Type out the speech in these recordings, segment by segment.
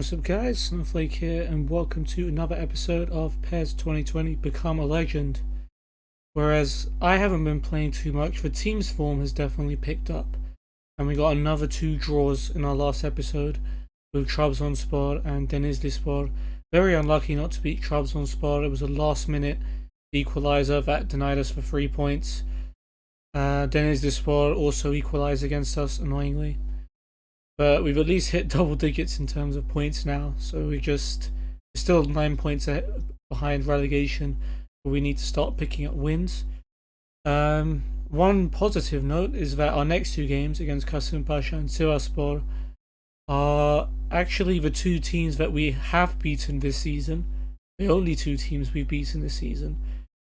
What's up guys, Snowflake here and welcome to another episode of PES 2020 Become a Legend. Whereas I haven't been playing too much, the team's form has definitely picked up. And we got another 2 draws in our last episode with Trabzonspor and Denizlispor. Very unlucky not to beat Trabzonspor. It was a last minute equaliser that denied us for 3 points. Denizlispor also equalised against us annoyingly. But we've at least hit double digits in terms of points now, so we're still 9 points behind relegation, but we need to start picking up wins. One positive note is that our next 2 games against Kasımpaşa and Sivasspor are actually the 2 teams that we have beaten this season. The only 2 teams we've beaten this season.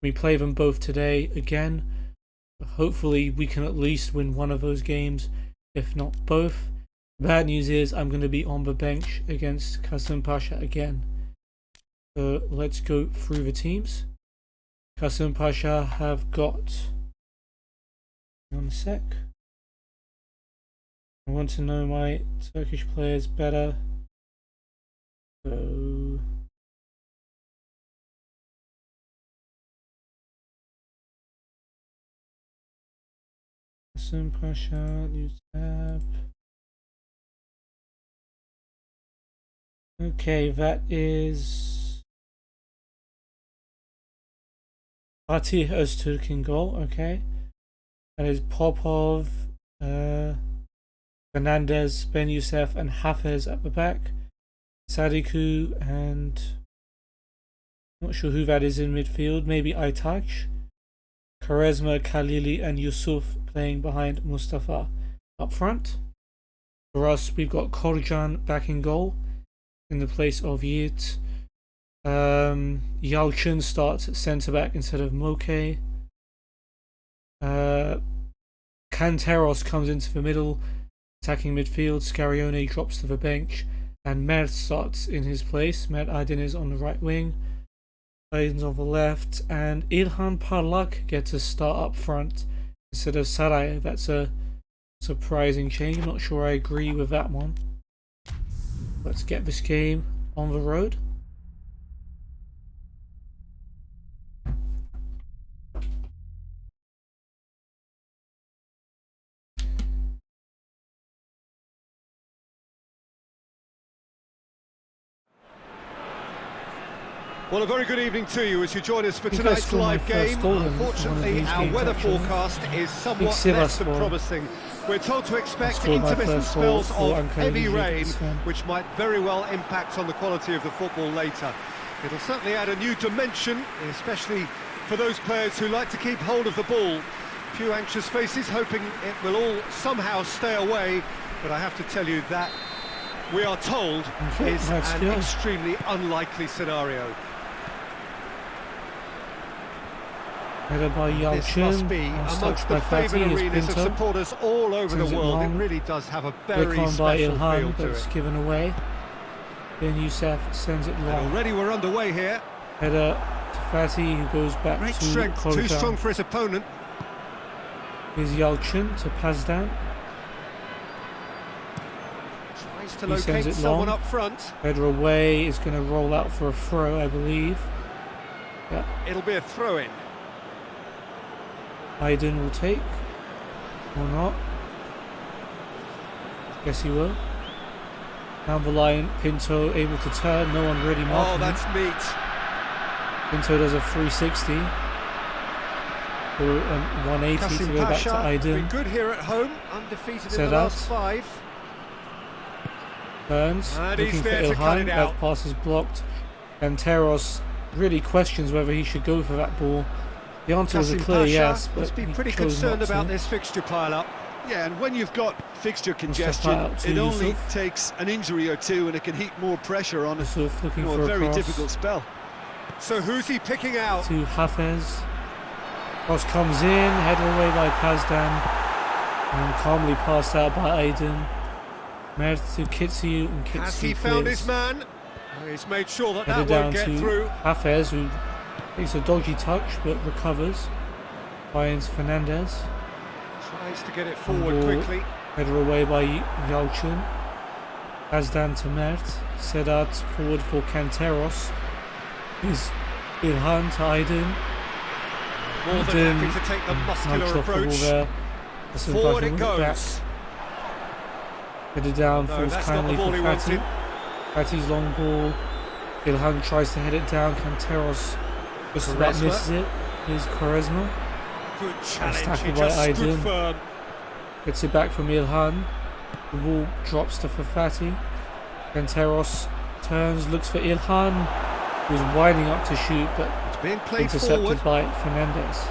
We play them both today again. Hopefully we can at least win one of those games, if not both. Bad news is I'm going to be on the bench against Kasımpaşa again. So let's go through the teams. Kasımpaşa have got... One sec. I want to know my Turkish players better. So... Kasımpaşa, new tab. Okay, that is Fatih Öztürk in goal, okay. That is Popov, Fernandez, Ben Youssef and Hafez at the back. Sadiku and not sure who that is in midfield, maybe Aytaç. Quaresma, Khalili and Yusuf playing behind Mustafa up front. For us, we've got Korcan back in goal in the place of Yiğit. Yalçın starts at centre back instead of Moke. Kanteros comes into the middle, attacking midfield. Scarione drops to the bench, and Mert starts in his place. Mert Aydin is on the right wing, Aydin's on the left, and İlhan Parlak gets a start up front instead of Saray. That's a surprising change. I'm not sure I agree with that one. Let's get this game on the road. Well, a very good evening to you as you join us for tonight's live game. Unfortunately, our weather forecast is somewhat less than promising. We're told to expect intermittent spells of heavy rain, which might very well impact on the quality of the football later. It'll certainly add a new dimension, especially for those players who like to keep hold of the ball. A few anxious faces hoping it will all somehow stay away, but I have to tell you that we are told is an extremely unlikely scenario. This must be amongst the favourite arenas of supporters all over the world. It really does have a very special feel to it. Given away. Ben Youssef sends it long. Already we're underway here. Header to Fatih, who goes back Great to strength, Korcan. too strong for his opponent. Here's Yalçın to Pazdan. Tries to locate someone up front. Header away, is going to roll out for a throw, I believe. Yeah. It'll be a throw-in. Aydin will take, or not. Guess he will. Down the line, Pinto able to turn, no one really marking. Oh, that's neat. Pinto does a 360. Or 180 to go back to Aydin. Been good here at home, undefeated in the last 5. Turns, looking for İlhan, that pass is blocked. And Teros really questions whether he should go for that ball. The answer was a clear yes, but must be pretty concerned about this fixture pile-up. Yeah, and when you've got fixture congestion, it only takes an injury or two and it can heap more pressure on a very difficult spell. So who's he picking out? To Hafez. Cross comes in, headed away by Pazdan, and calmly passed out by Aydin. Mert to Kitsu, and Kitsu Has he found his man? He's made sure that headed that won't down get to through. Hafez, who takes a dodgy touch but recovers. Finds Fernandez. Tries to get it forward quickly. Header away by Yalçın. Azdan to Mert. Sedat forward for Kanteros. He's Ilhan to Aydin. More than happy to take the muscular approach. There. Forward it goes. Headed down, falls kindly for Fatih. Fatih's long ball. Ilhan tries to head it down. Kanteros just about misses it. Here's Quaresma. Good challenge. Tackled by Aydin. Gets it back from Ilhan. The ball drops to Fatih. Kanteros turns, looks for Ilhan, who's winding up to shoot, but it's being played intercepted forward by Fernandez.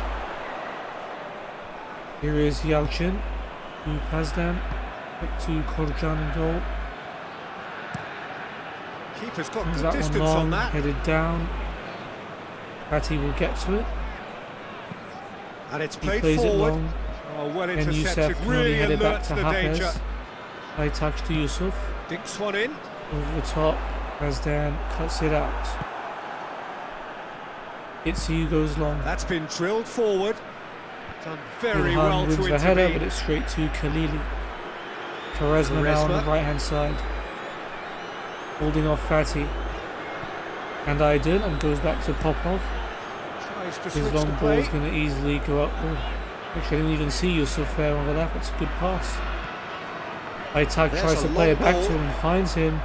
Here is Yalchin, to Pazdan, up to Korjan in goal. Keeper's got Turns good that distance one long, on that. headed down. Fatih will get to it. And it's He played plays forward. it long. Oh, well And intercepted. Youssef can Really only head it back alert to to the danger. Hafez. High touch to Yusuf. Dinks one in. Over the top. Pazdan cuts it out. Itziu goes long. That's been drilled forward. Done very Ilhan well wins to the header, but intervene. it's straight to Khalili. Quaresma now on the right hand side. Holding off Fatih. And Aydin, and goes back to Popov. Tries to His switch long the ball play. is going to easily go up. Oh, actually, I didn't even see Yusuf there over that. It's a good pass. Aytag There's tries a to play it long back to ball. him and finds him.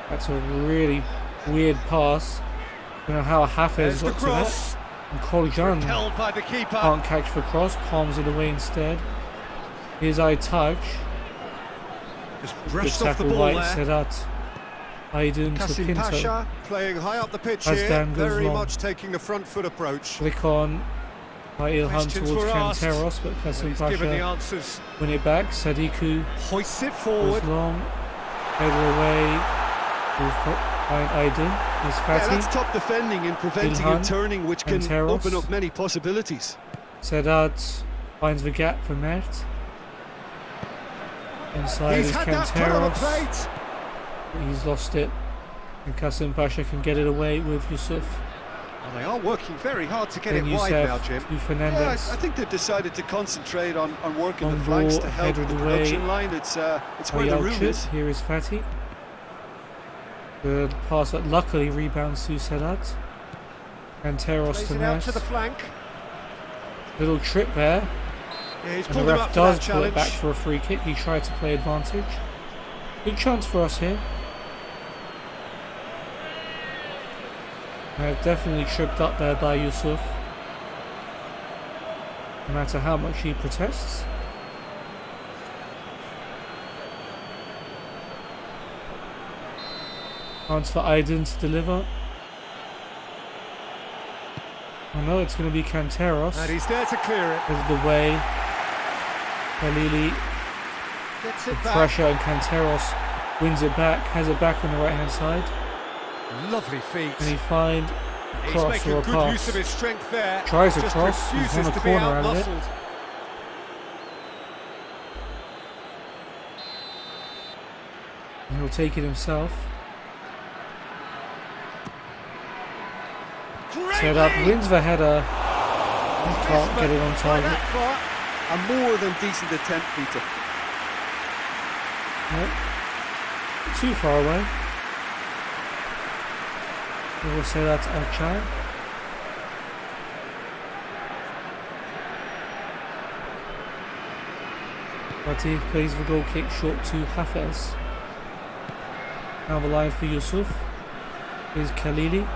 That's a really weird pass. I don't know how Hafez There's the got to that. cross. And Korjan Held by the keeper. can't catch the cross, palms it away instead. Here's Aytag. Just Good brushed off the tackle ball by there. Sedat. Aydin to Kasim Pinto. Pasha playing high up the pitch Azdan here. goes Very long. much taking the front foot approach. Flick on by Ilhan Questions towards were asked. Kanteros, but Well, Kasim he's given the Pasha answers. win it back. Sadiku Hoists it goes forward. long. Header away. We'll find Aydin. Here's Yeah, that's Fatih. top defending and preventing Ilhan and turning, which can Kanteros. open up many possibilities. Sedat finds the gap for Mert. Inside He's is had that put on a Kanteros. plate. He's lost it. And Kasim Pasha can get it away with Yusuf. Well, they are working very hard to get Then it wide now, Youssef Jim. to Yeah, Fernandez. I think they've decided to concentrate on working On the flanks ball, to help headed the away production line. It's where the room Ayalchit. is. Here is Fatih. The pass that luckily rebounds to Sedat. And Teros Plays to it out to Mert. the flank. Little trip there. Yeah, he's And the pulled him ref up for that does pull it challenge. back for a free kick. He tried to play advantage. Big chance for us here. Definitely tripped up there by Yusuf. No matter how much he protests. Chance for Aydin to deliver. Oh no, it's going to be Kanteros. And he's there to clear it. There's the way. Khalili, Gets the it back. pressure, and Kanteros wins it back, has it back on the right hand side. Lovely feet. And he find He's cross making or a good use of pass. his strength there. Tries a Just cross, he's refuses on the to be corner out of it. outmuscled. And he'll take it himself. Set up, wins the header. He can't get it on target. A more than decent attempt, Peter. Nope. Too far away. We will say that's Alchai. Fatih plays the goal kick short to Hafez. Now the line for Yusuf is Khalili.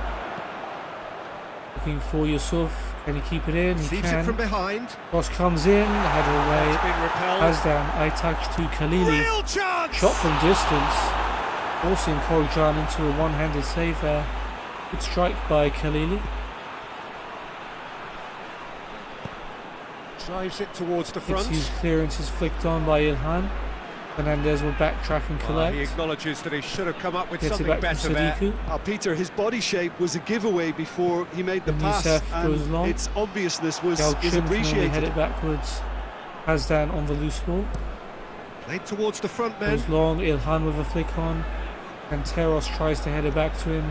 Looking for Yusuf. Can he keep it in? He Sees it can. from behind. Cross comes in. Header away. It's been repelled. Azdan, Aytac to Khalili. Real chance! Shot from distance. Forcing Korjan into a one-handed save there. Good strike by Khalili. Drives it towards the front. His clearance is flicked on by Ilhan. Fernandez will backtrack and Well, collect. he acknowledges that he should have come up with Gets it something back from better there. Sadiku. Peter, his body shape was a giveaway before he made the And pass, Youssef goes and long. its obviousness was Yalchin can only head appreciated. it backwards. Azdan on the loose ball. Played towards the front men. Goes long. Ilhan with a flick on. And Teros tries to head it back to him.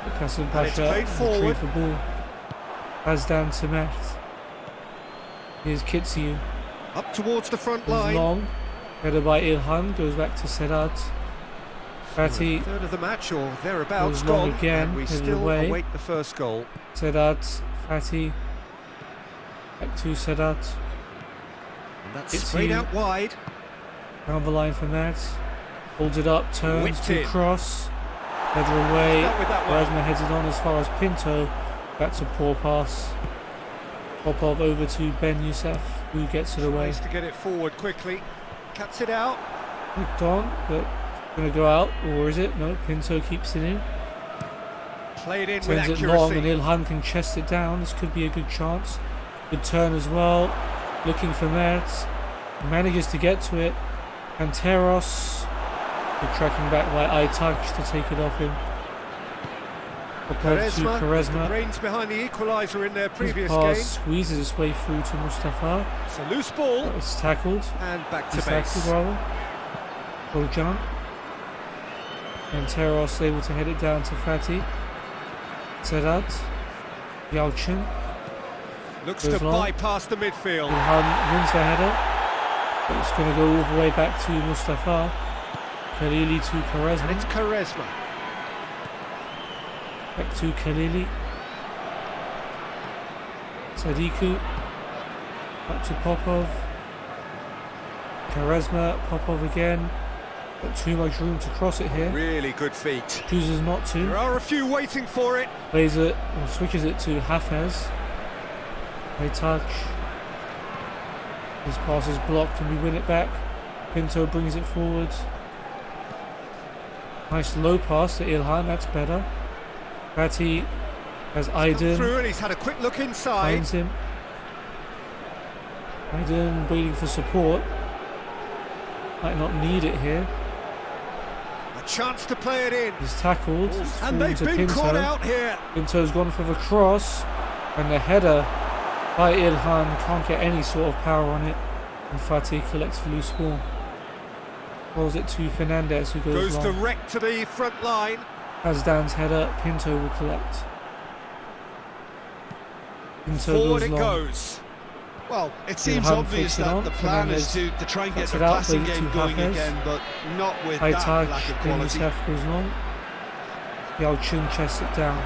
But Kasim And it's Pasha played forward. retrieved the ball. Azdan to Mert. Here's Kitsiu. Up towards the front Goes line. long. Headed by Ilhan. Goes back to Sedat. Fatty. Third of the match or thereabouts Goes long gone, again, and we headed still away. await the first goal. Sedat, Fatty. Back to Sedat. And that's straight out wide. Down the line from that. Holds it up, turns, Whipped good in. cross. Header away. Dealt with that one. Quaresma heads it on as far as Pinto. That's a poor pass. Popov over to Ben Youssef, who gets it away. Tries to get it forward quickly. Cuts it out. Hooked on, but going to go out, or is it? No, Pinto keeps it in. Played in with Turns accuracy. it long, and Ilhan can chest it down. This could be a good chance. Good turn as well. Looking for Mertz. Manages to get to it. And Teros. Good tracking back by Aytaç to take it off him. Popov to Quaresma. Brains behind the equaliser in their previous pass game. squeezes its way through to Mustafa. It's a loose ball. That was tackled. And back to He's base. tackled rather. Bojan. And Teros able to head it down to Fatty. Sedat. Yalchin. Looks Goes to long. bypass the midfield. Ilhan wins the header. But it's going to go all the way back to Mustafa. Khalili to And Quaresma. it's Quaresma. Back to Khalili. Sadiku. Back to Popov. Quaresma. Popov again. Got too much room to cross it here. Really good feet. Chooses not to. There are a few waiting for it. Plays it or switches it to Hafez. They touch. His pass is blocked and we win it back. Pinto brings it forward. Nice low pass to Ilhan, that's better. Fatty has Aydin. Through and he's had a quick look inside. Finds him. Aydin waiting for support. Might not need it here. A chance to play it in. He's tackled. It's And fallen they've to been Pinto. caught out here. Pinto's gone for the cross. And the header by Ilhan can't get any sort of power on it. And Fatih collects the loose ball. Rolls it to Fernandez, who goes long. Direct to the front line. Azdan's header, Pinto will collect. Pinto Forward goes it long. goes. Well, it seems Ilhan obvious takes it that on. the plan is Fernandez to try and get cuts the it out, passing plays it game to going Hafez. again, but not with that Aytaç lack of and quality. Youssef goes long. Yalchin chests it down.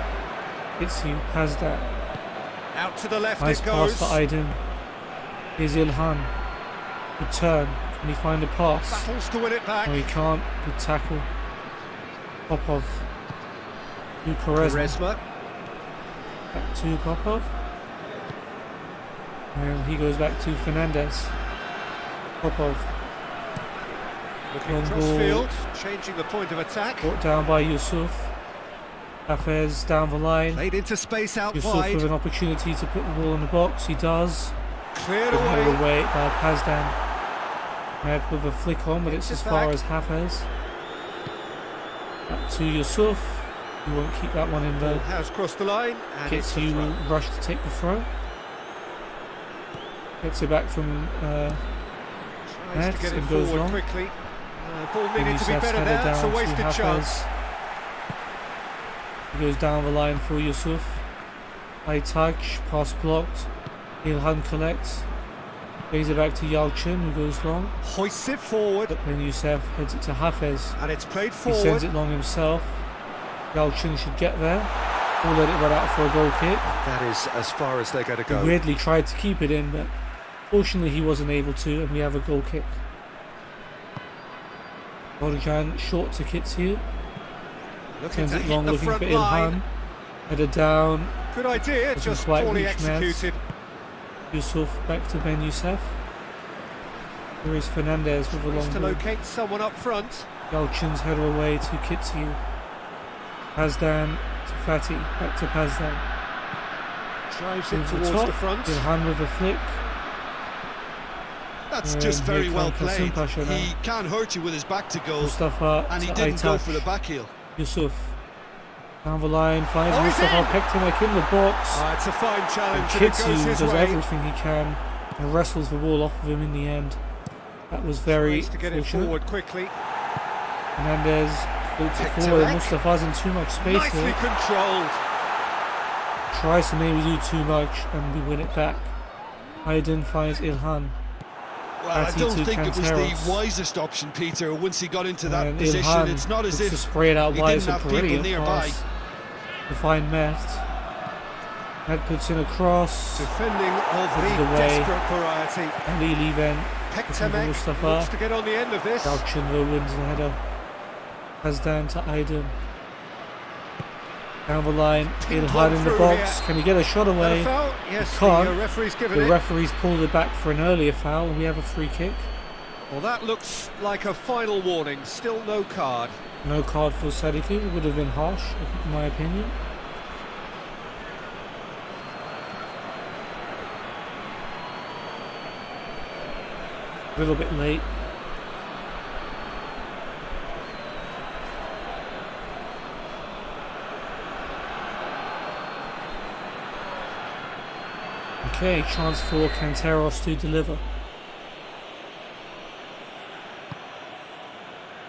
Hits you, Pazdan. Out to the left Nice it pass goes. for Aydin. Here's Ilhan. Good turn. Can he find a pass? Battles to win it back. No, he can't. Good tackle. Popov. To Quaresma. Back to Popov. And he goes back to Fernandez. Popov. Looking Long cross ball. field, changing the point of attack. Brought down by Yusuf. Hafez down the line. Played into space out Yusuf wide. with an opportunity to put the ball in the box. He does. Cleared Headed away. away by Pazdan. Med with a flick on, but it's as far as Hafez. Up to Yusuf. He won't keep that one in though. Has crossed the line and Gets it's a you throw. rush to take the throw. Gets it back from Tries to get it and goes forward long. quickly. Ball Then needed to be Youssef's better header there. It's a down to wasted Hafez. chance. He goes down the line for Yusuf. Aytaç, pass blocked. Ilhan collects. Plays it back to Yalchin, who goes long. Hoists it forward But then Youssef heads it to Hafez. and it's played He forward. sends it long himself. Yalchin should get there. Or let it run out for a goal kick. That is as far as they're going to He go. weirdly tried to keep it in, but fortunately he wasn't able to, and we have a goal kick. Bojan short to Kitsu. Looking Sends to it hit long, the looking for front line. Ilhan. Header down. Good idea, Doesn't just quite poorly reach Med. executed. Yusuf back to Ben Youssef. Here is Fernandez with a Tries long to ball. locate someone up front. Yalchin's header away to Kitsu. Pazdan to Fatih. Back to Pazdan. Drives it Over the towards top. the front. Ilhan with a flick. That's And just very here well comes played. Kasım Paşa He now. can hurt you with his back to goal, Mustafa and he to didn't go Aytaç. for the back heel. Yusuf. Down the line, finds Oh, he's Mustafa in! Pektinek in the box. It's a fine And challenge and it Kitsu goes his does way. everything he can and wrestles the ball off of him in the end. That was very Tries to get it fortunate. forward quickly. Hernandez floats it Pektinek. forward. Mustafa's in too much space Nicely here. controlled. Tries to maybe do too much and we win it back. Aydin finds Ilhan. Well, I don't think it was the wisest option, Peter, once he got into that position. It's not as if he didn't have people nearby. To find Mert. That puts in a cross. Defending of the desperate variety. And Lili then. Pektemek wants to get on the end of this. Yalçın wins the header. Pass down to Aydın. Down the line, İlhan in the box. Can he get a shot away? Yes, he can't. The referee's pulled it back for an earlier foul, and we have a free kick. Well, that looks like a final warning. Still no card. No card for Sadiku. It would have been harsh, in my opinion. A little bit late. Okay, chance for Kanteros to deliver.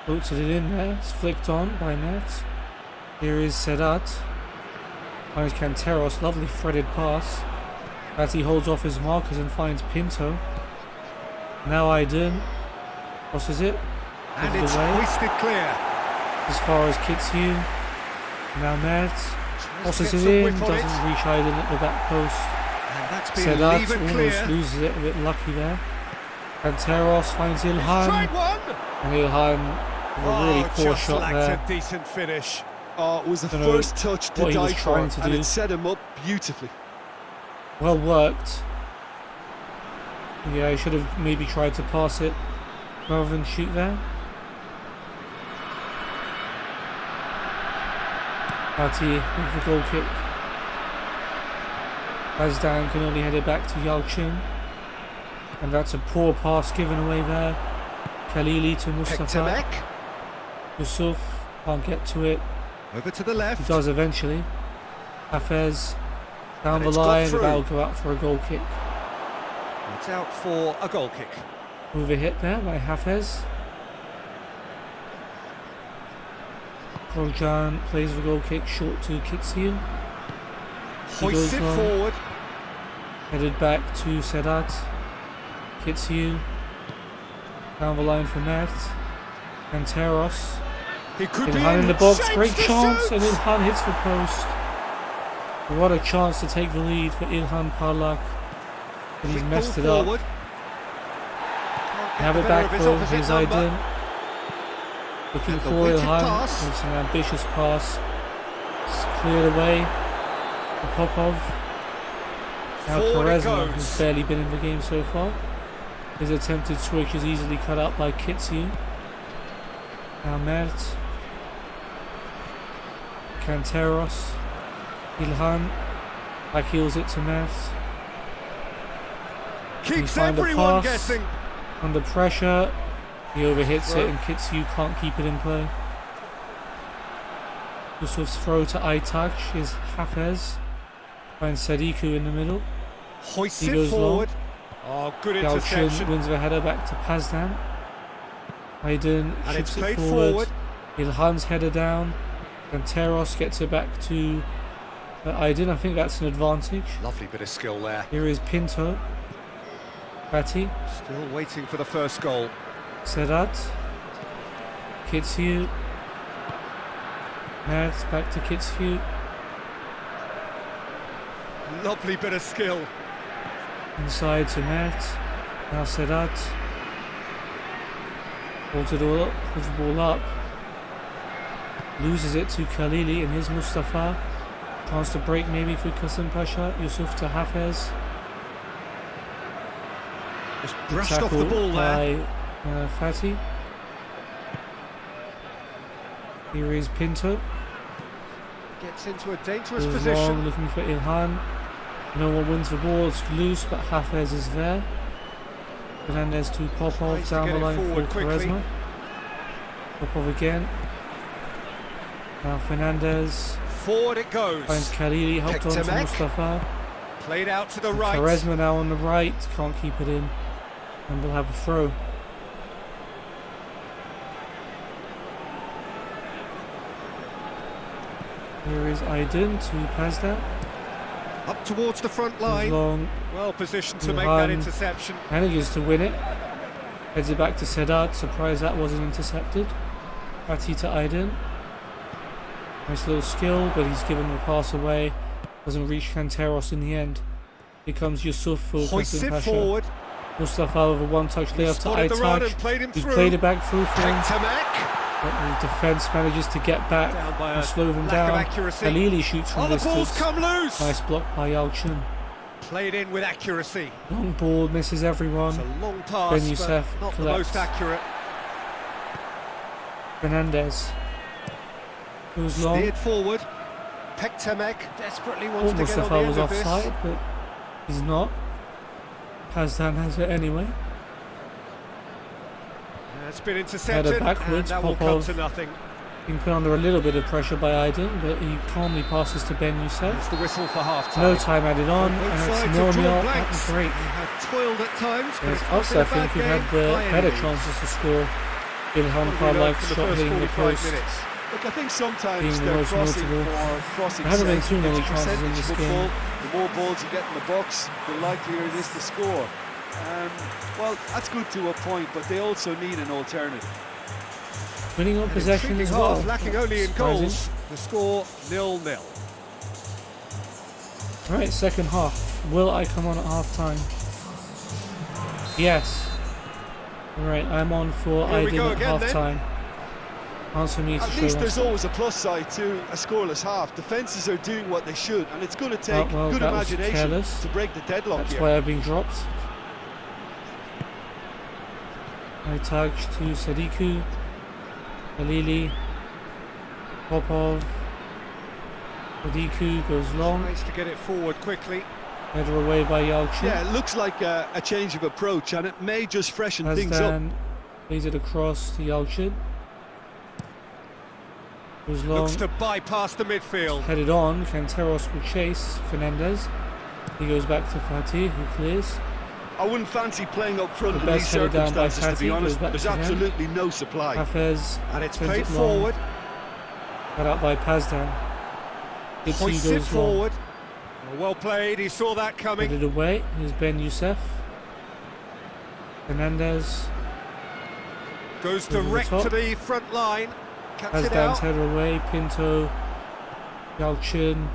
Puts it in there, it's flicked on by Mert. Here is Sedat. Finds Kanteros, lovely threaded pass. As he holds off his markers and finds Pinto. Now Aydın crosses it. And it's hoisted clear. As far as Kitsu. Now Mert crosses it in, doesn't reach Aydın at the back post. Sedat almost loses it, a bit lucky there. Kanteros finds İlhan. And İlhan with a really poor shot there. A decent finish. Oh, it was the first touch to die for, and it set him up beautifully. Well worked. Yeah, he should have maybe tried to pass it rather than shoot there. Fatih with the goal kick. Azdan can only head it back to Yalçın. And that's a poor pass given away there. Khalili to Mustafa. Yusuf can't get to it. Over to the left. He does eventually. Hafez down the line, that'll go out for a goal kick. It's out for a goal kick. Move a hit there by Hafez. Korcan plays the goal kick short to Kitsu. Hoisted forward. Headed back to Sedat. Kitsu. Down the line for Mert. Kanteros. İlhan in the box, great chance, and İlhan hits the post. What a chance to take the lead for İlhan Parlak. But he's messed it up. Have it back for his Aydın. Looking for İlhan. It's an ambitious pass. It's cleared away. Popov. Now Quaresma, who's barely been in the game so far. His attempted switch is easily cut out by Kitsu. Now Mert. Kanteros. İlhan. Back heels it to Mert. Keeps everyone guessing. Under pressure. He overhits it and Kitsu can't keep it in play. Yusuf's throw to Aytaç is Hafez. Finds Sadiku in the middle. Hoisted forward. Oh, good interception. Yalçın wins the header back to Pazdan. Aydın shoots it forward. İlhan's header down. Kanteros gets it back to Aydın. I think that's an advantage. Lovely bit of skill there. Here is Pinto. Fatih. Still waiting for the first goal. Sedat. Kitsu. Mert back to Kitsu. Lovely bit of skill. Inside to Mert. Now Sedat. Holds the ball up. Loses it to Khalili, and here's Mustafa. Chance to break maybe for Kasım Pasha. Yusuf to Hafez. Just brushed off the ball there. By Fatih. Here is Pinto. Gets into a dangerous position. Long, looking for İlhan. No one wins the ball. It's loose, but Hafez is there. Fernandez to Popov down the line for Quaresma. Popov again. Now Fernandez. Forward it goes. Finds Khalili, helped on to Mustafa. Played out to the right. Quaresma now on the right, can't keep it in. And we'll have a throw. Here is Aydın to Pazdan. Up towards the front line. Long. Well positioned to make that interception. Manages to win it. Heads it back to Sedat. Surprised that wasn't intercepted. Fatih to Aydin. Nice little skill, but he's given the pass away. Doesn't reach Kanteros in the end. Here comes Yusuf for Kasim Pasha. Forward. Mustafa with a one-touch layup to Aytac. He's played it back through for him. But the defence manages to get back and slow them down. Khalili shoots from distance. Nice block by Yalchin. Played in with accuracy. Long ball, misses everyone. It's a long pass, Ben Youssef but not collects. the most accurate. Fernandez goes long. Steered forward. Pektemek desperately wants to get Mustafa on the was end of this. offside, but he's not. Pazdan has it anyway. It's been intercepted. Header backwards. And that will come to nothing. Being put under a little bit of pressure by Aydin, but he calmly passes to Ben Youssef. It's the whistle for half-time. No time added on, and it's 0-0 at the break. Toiled at times, Yes, us, I think, we've had the better chances to score. Ilhan Parlak's shot hitting the post. Look, I think sometimes being the they're most notable. There haven't been too many chances in this game. The more balls you get in the box, the likelier it is to score. Well, that's good to a point, but they also need an alternative. Winning on possession as well. Lacking only in goals. The score 0-0. Right, second half. Will I come on at half time? Yes. Right, I'm on for Aydin at half time. Answer me to show At least there's myself. always a plus side to a scoreless half. Defences are doing what they should, and it's going to take good imagination to break the deadlock. That's why I've been dropped. Aytac to Sadiku. Khalili. Popov. Sadiku goes long. Nice to get it forward quickly. Header away by Yalchin. Yeah, it looks like a change of approach, and it may just freshen things up. Plays it across to Yalchin. Goes long. Looks to bypass the midfield. Headed on. Kanteros will chase Fernandez. He goes back to Fatih, who clears. I wouldn't fancy playing up front The in these best headed down by circumstances, to be Fatih, honest. goes back There's to him. absolutely no supply. Hafez And it's sends played it long. forward. Cut out by Pazdan. Hoists it goes forward. Well played, he saw that coming. Headed away. Here's Ben Youssef. Fernandez. Goes direct to the front line. Cuts it Pazdan's out. header away. Pinto. Yalchin.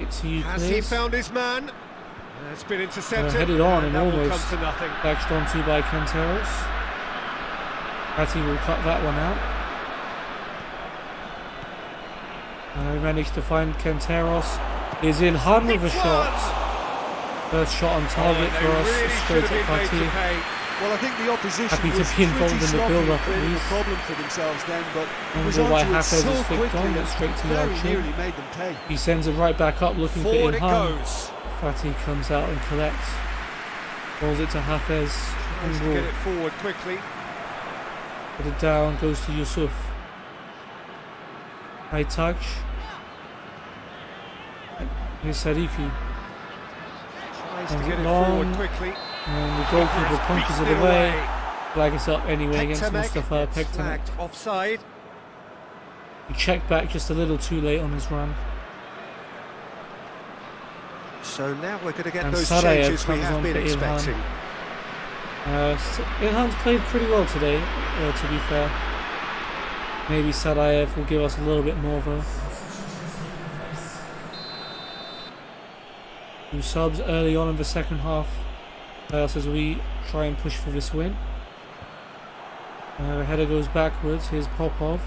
It's you, Has he clears. found his man? It's been intercepted. Headed on and that will almost come to nothing. latched onto by Kanteros. Fatih will cut that one out. We managed to find Kanteros. Is in Ilhan with a shot. First shot on target for us. Really Straight at Fatih. Well, I think the opposition Happy to was be involved pretty in the sloppy, build-up at creating a least. problem for themselves then, but I was wonder why onto it Hafez so is flicked quickly on, and straight to very Yalchin. nearly made them pay. He sends it right back up looking Forward for it Ilhan. goes. Fatih comes out and collects. Rolls it to Hafez. Tries to get it forward quickly. Put it down, goes to Yusuf. High touch. Here's Sadiku. Tries to Runs get it it long. forward quickly. And the goalkeeper punches it Beaten away. Flag us up anyway against Pektemek. Mustafa Pektemek. Flagged offside. He checked back just a little too late on his run. So now we're going to get And those Sarayev changes we comes have on been for Ilhan. expecting. Ilhan's played pretty well today, to be fair. Maybe Sarayev will give us a little bit more though. Two subs early on in the second half as we try and push for this win. Header goes backwards. Here's Popov.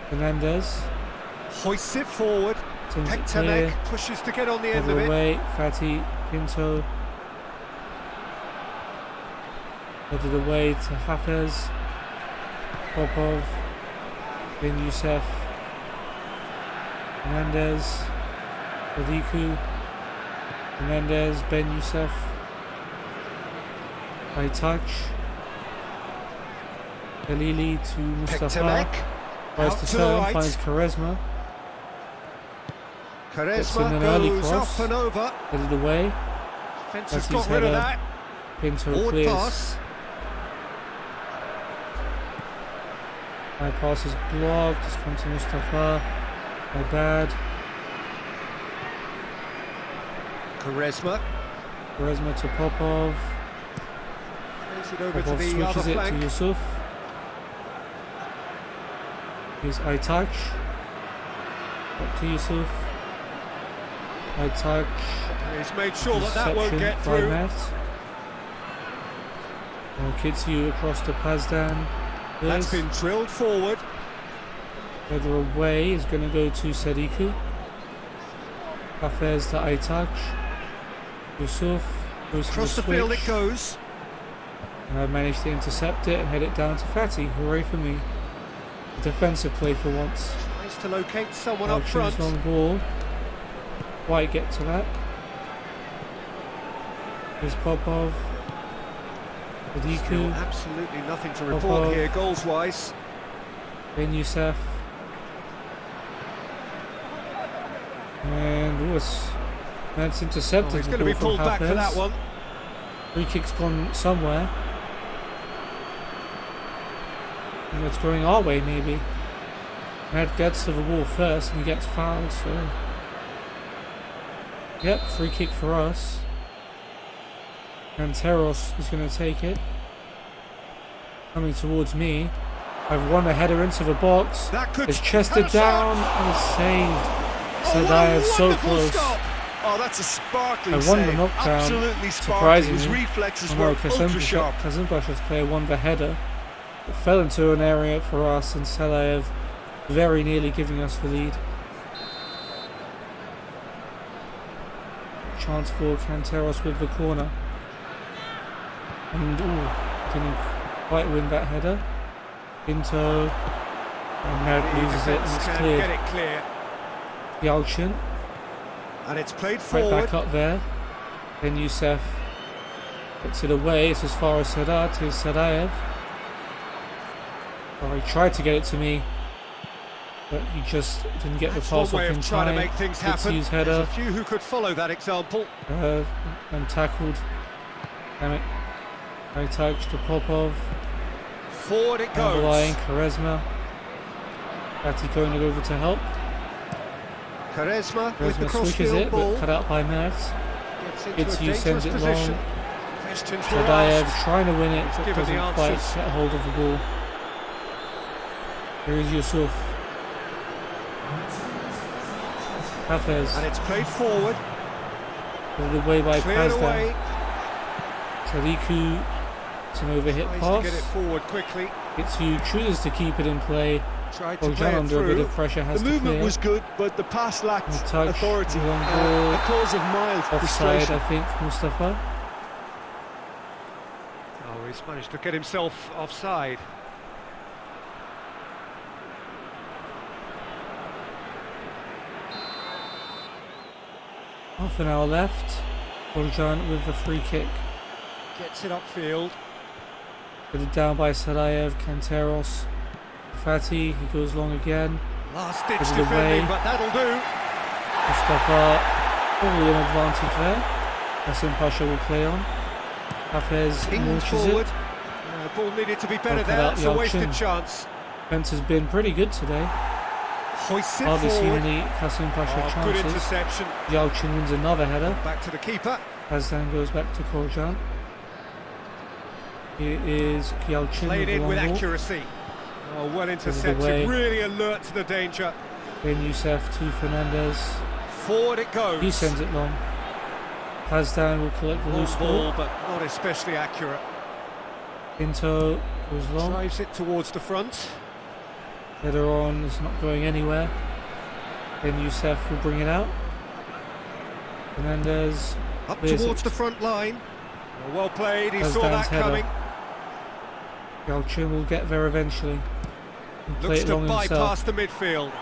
Fernandez. Hoists it forward. Sends it clear. Pektemek pushes to get on the end Header of it. away. Fatih. Pinto. Headed away to Hafez. Popov. Ben Youssef. Fernandez. Sadiku. Fernandez. Ben Youssef. Aytac. Khalili to Mustafa. Pektemek. Tries Out to to the turn, right. finds Charisma. Gets in an early goes cross. up and over. Headed away. Fence That's has got his rid of header. that. Pinto Forward clears. pass. My pass is blocked. Just come to Mustafa. My bad. Charisma. Charisma to Popov. Gets it over to Popov the other switches it flank. to Yusuf. Here's Aytac. Back to Yusuf. Aytac. He's made sure that won't get through. Kitsu across to Pazdan. That's been drilled forward. Header away is going to go to Sadiku. Hafez to Aytac. Yusuf goes Across the switch. field it goes. And I've managed to intercept it and head it down to Fatty. Hooray for me. A defensive play for once. Tries to locate someone up front. Long ball. Quite get to that. Here's Popov. Still absolutely nothing to report here, goals-wise. Ben Youssef. And that's intercepted. He's going to be pulled back for that one. Free kick's gone somewhere. And it's going our way, maybe. Med gets to the ball first and he gets fouled, so... Yep, free kick for us. And Teros is going to take it. Coming towards me. I've won a header into the box. It's chested down and saved. Sadaev so close. Oh, that's a sparkling I won save. the knockdown. Absolutely sparkling. His Surprisingly. reflexes were ultra sharp. Kazembashev's player won the header. It fell into an area for us and Sadaev very nearly giving us the lead. Chance for Kanteros with the corner. And didn't quite win that header. Pinto and Merrick loses it and it's cleared. Get it clear. Yalchin and it's played right forward. back up there. Then Youssef puts it away. It's as far as Sadat to Sadaev. Oh, he tried to get it to me, but he just didn't get the pass off in time. To make things happen. Header. There's a few who could follow that example. And tackled. Damn it. I touched to Popov. Forward it goes. Underlying Quaresma. Fatty going to go over to help. Quaresma with the switches it, ball. but cut out by Mertz. Gets into a sends it position. long. Questions Sadaev trying to win it, but given doesn't quite get hold of the ball. Here is Yusuf. Hafez. And it's played forward. Pulled away by Cleared Pazdan. away. Sadiku. It's an overhit Tries pass. to get it forward quickly. Kitsu chooses to keep it in play. Tried to play it under a bit of pressure has the to movement clear. was good, but the pass lacked authority. A cause of mild offside, frustration. I think, Mustafa. Oh, he's managed to get himself offside. Half an hour left. Borjan with the free kick. Gets it upfield. Headed down by Sadaev, Kanteros. Fatty, he goes long again. Last ditch defending, but that'll do. Mustafa, probably an advantage there. Hassan Pasha will play on. Hafez launches forward. it. Ball needed to be better Cut there. out It's the a wasted option. chance. Fence has been pretty good today. Hoists it Hardly seen forward. any Hassan Pasha Good chances. interception. Yalchin wins another header. Back to the keeper. Pazdan goes back to Korjan. Here is Yalchin Played with in the with long ball. accuracy. Oh, well way. intercepted. Really alert to the danger. Ben Youssef to Fernandez. Forward it goes. He sends it long. Pazdan will collect the loose ball. But not especially accurate. Pinto goes long. Drives it towards the front. Header on is not going anywhere. Ben Youssef will bring it out. Fernandez Up clears towards it. the front line. Well played, he saw Pazdan's that coming. Yalchin will get there eventually. And play Looks it to long bypass himself. the midfield.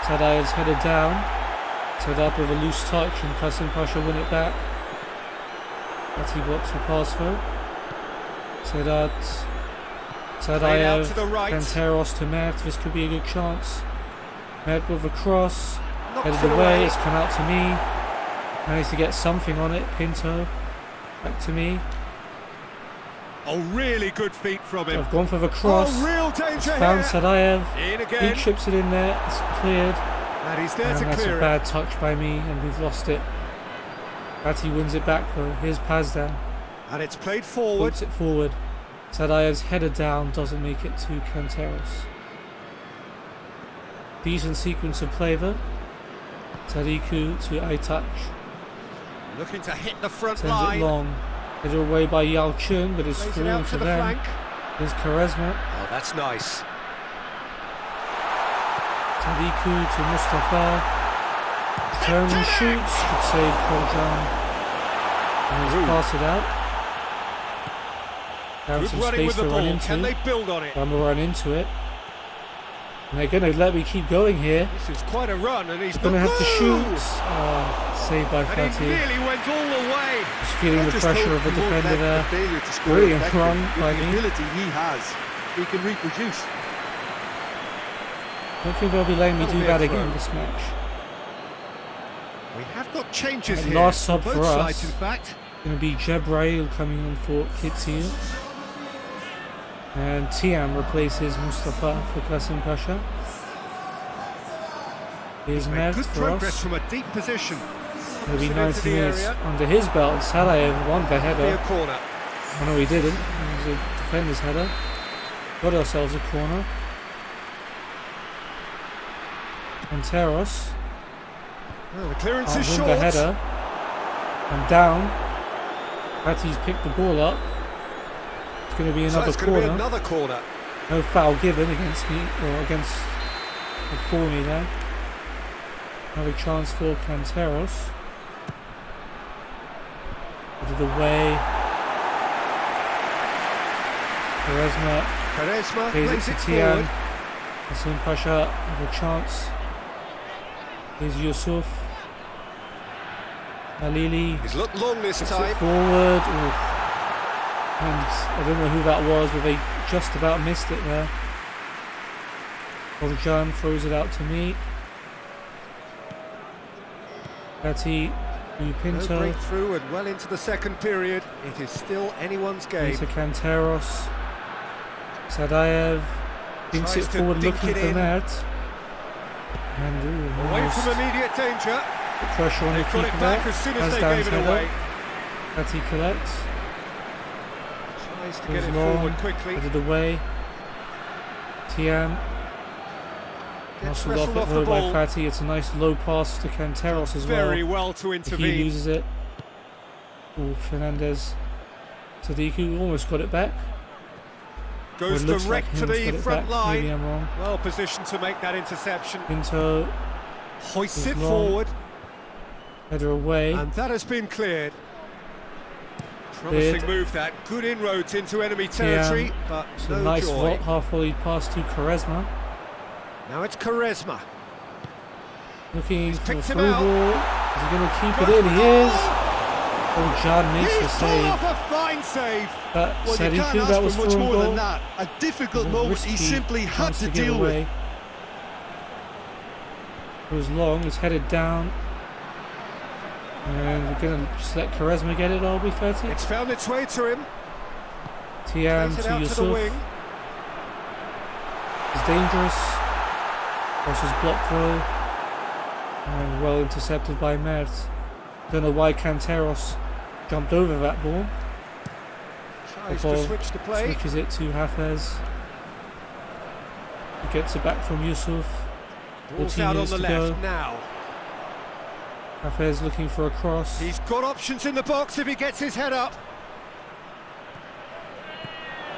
Sadaev's headed down. Set up with a loose touch and Hassan Pasha win it back. Fatty blocks the pass though. Sadaev, to the right. Kanteros to Mert. This could be a good chance. Mert with a cross. Knocks Headed it away. away. It's come out to me. Managed to get something on it. Pinto. Back to me. Oh, really good feet from him. I've gone for the cross. Oh, real danger Found here. Sadaev. In He again. chips it in there. It's cleared. And he's there And to that's clear a it. bad touch by me, and we've lost it. Fatty wins it back though. Here's Pazdan. And it's played forward. Puts it forward. Sadayev's header down doesn't make it to Kanteros. Decent sequence of play though. Sadiku to Aytac. Looking to hit the front Sends line. it long. Headed away by Yao Chun, but it's falling for them. There's Charisma. Oh, that's nice. Sadiku to Mustafa. Turns and shoots. Good save, Koljan. And he's passed it out. Down some space to run into. Can they build on it? I'm gonna run into it. And they're gonna let me keep going here. This is quite a run, and he's gonna have to shoot. Saved by Fatih. Fatih. He nearly went all the way. Just feeling the pressure of the defender there. Brilliant run by me. The ability he has, he can reproduce. Don't think they'll be letting me do that again this match. We have got changes And here. last sub both for us. sides, in fact. Going to be Jebrail coming on for Kitsil. And Tiam replaces Mustafa for Qasim Pasha. Here's Made Mert good for progress us. from a deep position. It'll be Into 90 the minutes area. under his belt. Salayev won the Be a header. corner. Oh no, he didn't. It was a defender's header. Got ourselves a corner. And Teros. Oh, the clearance Can't is win short. the header. And down. Fatih's picked the ball up. It's going to be So another it's going to be corner. another corner. No foul given against me, or against for me there. Another chance for Kanteros. Out of the way. Charisma plays it plays to it Tian. forward. Qasim Pasha have a chance. Here's Yusuf. Halili He's looked long this puts time. it forward. Ooh. And I don't know who that was, but they just about missed it there. Koljan throws it out to me. Fatih to No Pinto. breakthrough and well into the second period. It is still anyone's game. To Kanteros. Sadayev thinks Tries it to forward dink looking it for in. Mert. And Away almost from immediate danger. put pressure on the They've got keeper it back there. as soon as Has they Dan's gave it header. away. Fatih collects. Tries to Goes get it long, forward quickly. headed away. Tiam. Gets Muscled off wrestled it off the low by ball. Fatih. It's a nice low pass to Kanteros as well. Very well to He intervene. loses it. Ooh, Fernandez. Sadiku almost got it back. Goes Or it looks like direct to him's got the it front back. Maybe line. I'm wrong. Well positioned to make that interception. Pinto, Hoists It's it long. forward. header away. And that has been cleared. Promising move that. Good inroads into enemy territory, but It's a no nice joy. half-volleyed pass to Charisma. Now it's Charisma. Looking for the picked him through out. ball. Is he going to keep it in? He is. Oh, Jan makes the He's pulled save. off a fine save. But Well, you can't Sadiku, ask that was for much for a more goal. than that. A difficult It was a moment he risky simply had chance to get deal with. away. It was long, it's headed down. And we're going to just let Charisma get it, are we, 30? It's found its way to him. Tian Plays it to out to the Yusuf. wing. It's dangerous. Crosses block throw. And well intercepted by Mert. Don't know why Kanteros jumped over that ball. Tries The to ball switch the play. Switches it to Hafez. He gets it back from Yusuf. Ball's 14 out on minutes the to left go. now. Hafez looking for a cross. He's got options in the box if he gets his head up.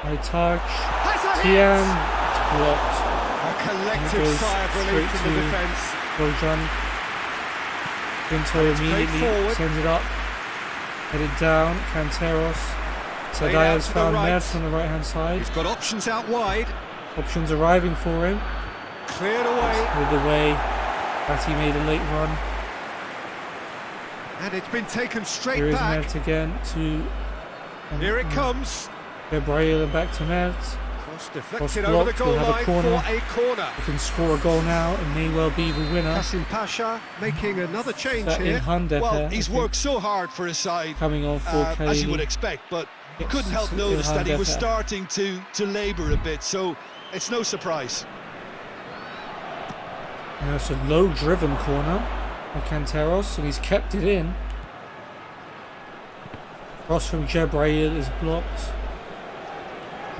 High touch. Has a Tian. hit! It's blocked. A collective goes sigh of relief straight from the to defence. Bojan. Pinto played immediately forward. sends it up. Headed down. Kanteros. Played out Sadayev's to the found right. Mert on the right hand side. He's got options out wide. Options arriving for him. Cleared away. Headed away. Fatih made a late run. And it's been taken straight Here is back. Mert again to. Here it comes. Jebrail and back to Mert. Cross Cross deflected over the blocked, goal we'll have a line corner. for a corner. He can score a goal now and may well be the winner. Qasim Pasha making another change That in here. Hande Well, here, he's I think, worked so hard for his side, coming on for as you would Khalili. expect, but you Yes, couldn't help it's notice that he was Hande. starting to labour a bit, so it's no surprise. And it's a low driven corner by Kanteros and he's kept it in. Cross from Jebrail is blocked.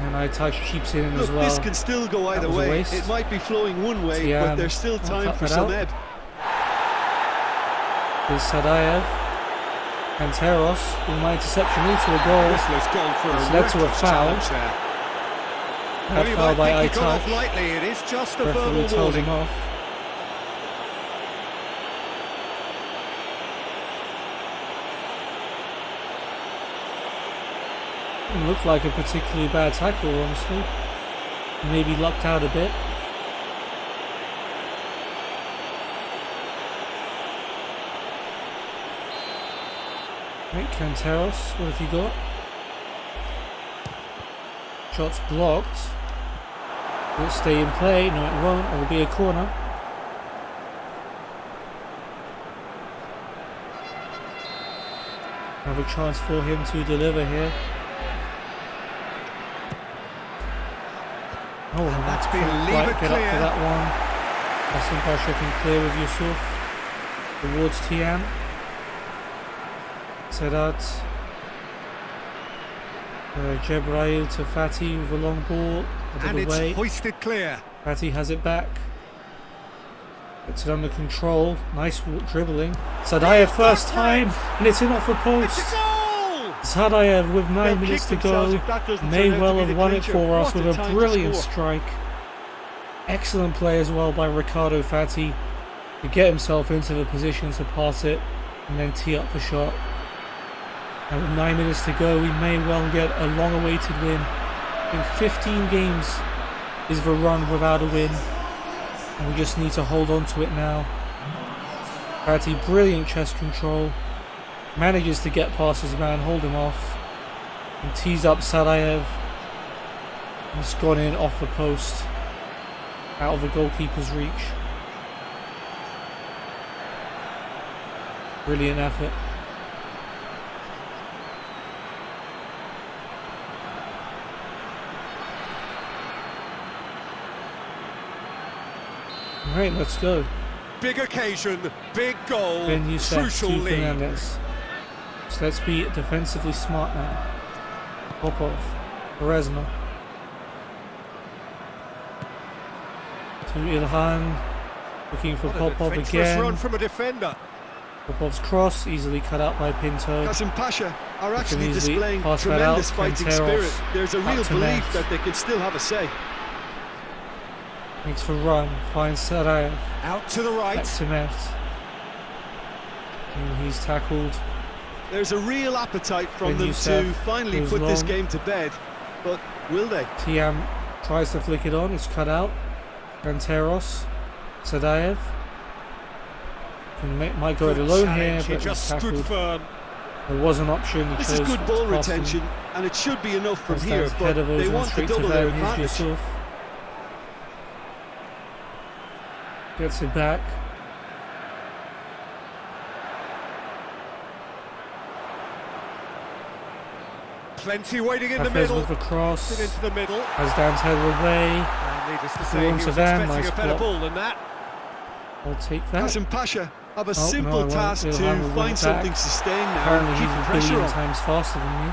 And Aitash keeps it in Look, as well. This can still go either way. It might be flowing one way, but there's still time for some ebb. There's Sadayev and Teros with my interception into a goal. It's led to a foul. That foul by Aitash. It is just a Referee tells him off. Didn't look like a particularly bad tackle, honestly. Maybe lucked out a bit. Right, Canteros, what have you got? Shot's blocked. Will it stay in play? No, it won't. It will be a corner. Another chance for him to deliver here. Oh, that's been quite get up for that one. I think I should can clear with Yusuf towards Tian. Sedat. Jebrail to Fatih with a long ball. And it's hoisted clear. Fatih has it back. Gets it under control. Nice dribbling. Sadayev first time, and it's in off the post. Sadayev with 9 minutes to go may well have won it for us with a brilliant strike. Excellent play as well by Ricardo Fatih to get himself into the position to pass it and then tee up the shot. And with 9 minutes to go, we may well get a long-awaited win. In 15 games is the run without a win, and we just need to hold on to it now. Fatih, brilliant chest control. Manages to get past his man, hold him off, and tees up Sadayev. And it's gone in off the post, out of the goalkeeper's reach. Brilliant effort. Alright, let's go. Big occasion, big goal, Ben Youssef, crucial lead. Fernandez. So let's be defensively smart now. Popov, Quaresma. To Ilhan, looking for Popov again. Run from a defender. Popov's cross, easily cut out by Pinto. Qasim Pasha are actually displaying tremendous fighting spirit. There's a real belief that they can still have a say. Makes for run, finds Sadayev. Out to the right. Back to Mert. And he's tackled. There's a real appetite from them to finally put this game to bed, but will they? Tiam tries to flick it on, it's cut out. Ganteros, Sadayev. Might go it alone here, but he's tackled. There was an option. This is good ball retention, and it should be enough from here, but they want to double their advantage. Gets it back. Plenty waiting in the Hafez middle. with a cross. Into the middle. Has Dan's header away. Needless to say, he was expecting a better ball than that. I'll take that. Qasim Pasha have a simple task to find something sustained now. Apparently and keep he's the pressure a billion on. times faster than me.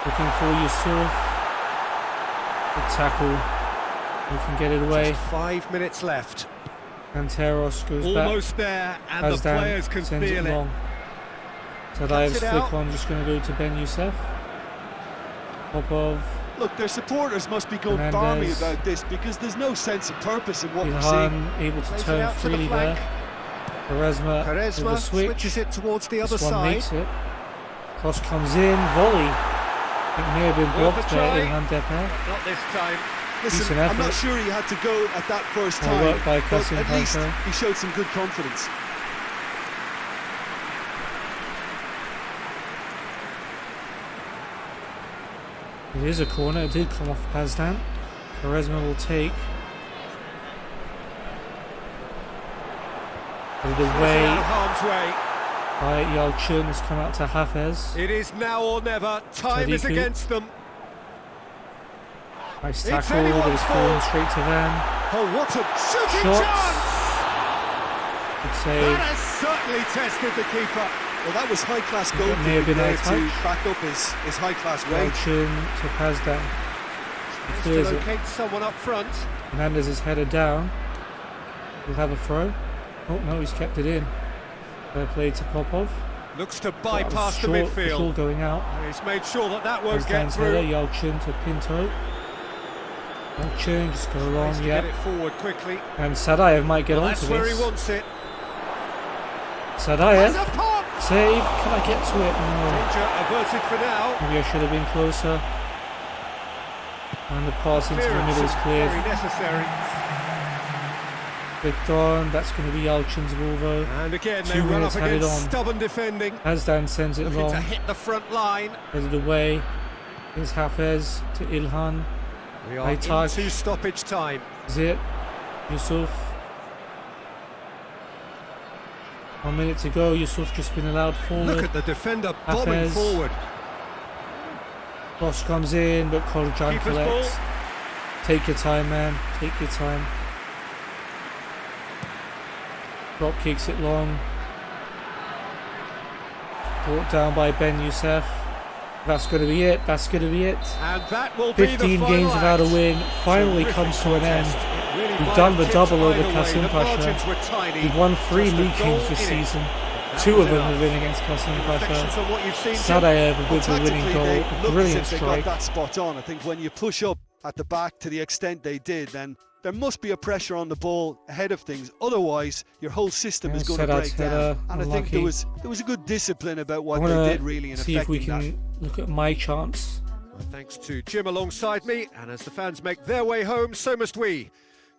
Looking for Yusuf. Good tackle. We can get it away. Just 5 minutes left. And Teros goes back. Almost there, and the players can feel it. Sadayev's flick one just going to go to Ben Youssef. Popov. Look, their supporters must be going balmy about this because there's no sense of purpose in what we're seeing. Able to turn freely there. Quaresma with a switch. Switches it towards the other this one side. makes it. Cross comes in, volley. It may have been blocked there, Ilhan Depe. Not this time. Listen, I'm not sure he had to go at that first time, by but at least he showed some good confidence. It is a corner, it did come off Pazdan. Quaresma will take. Put it away. Harm's way. By Yalchin has come out to Hafez. It is now or never. Time is against them. Nice tackle, but it's fallen straight to them. Oh, what a shooting chance! Good save. That has certainly tested the keeper. Well, that was high-class goalkeeping may have been there a to touch. back up his high-class range. Yalçın to Pazdan. He clears it. Locate someone up front. Hernandez is headed down. We'll have a throw. Oh no, he's kept it in. Fair play to Popov. Looks to bypass the It's all midfield. going out. He's made sure that won't get Pazdan's through. header, Yalçın to Pinto. Yalçın just go Tries along, to yeah. get it forward quickly. And Sadayev might get Well, onto that's where this. he wants it. Sadayev, Has a pop! save. Can I get to it? No. Danger averted for now. Maybe I should have been closer. And the pass into the Clearance middle is cleared. very necessary. Flicked on. That's going to be Yalçın's ball though. And again, they 2 run up minutes headed against on. stubborn defending. Pazdan sends it Looking to long. hit the front line. Headed away. Here's Hafez to Ilhan. We are High touch. into stoppage time. Zit. Yusuf. 1 minute to go. Yusuf just been allowed forward. Look at the defender bombing Hafez. forward. Cross comes in, but Korjan Keeper's collects. ball. Take your time, man. Take your time. Drop kicks it long. Brought down by Ben Youssef. That's going to be it. That's going to be it. And that will be the 15 final games without a act. win finally Terrific comes to an end. contest. It really We've might done have the tipped double over either way. Kasim The Pasha. margins were tiny. We've won 3 Just a league goal games this in it. season. That 2 was of them enough. have been against Kasim Pasha. Reflections on what you've seen, Jim? Sadayev with the winning Tactically, goal. they A looked as brilliant if they strike. got that spot on. I think when you push up at the back to the extent they did, then there must be a pressure on the ball ahead of things. Otherwise, your whole system Yeah, is going to Sedat's break header, down. And I think unlucky. there was a good discipline about I what want they to did really in see if we affecting can that. look at my chance. Well, thanks to Jim alongside me, and as the fans make their way home, so must we.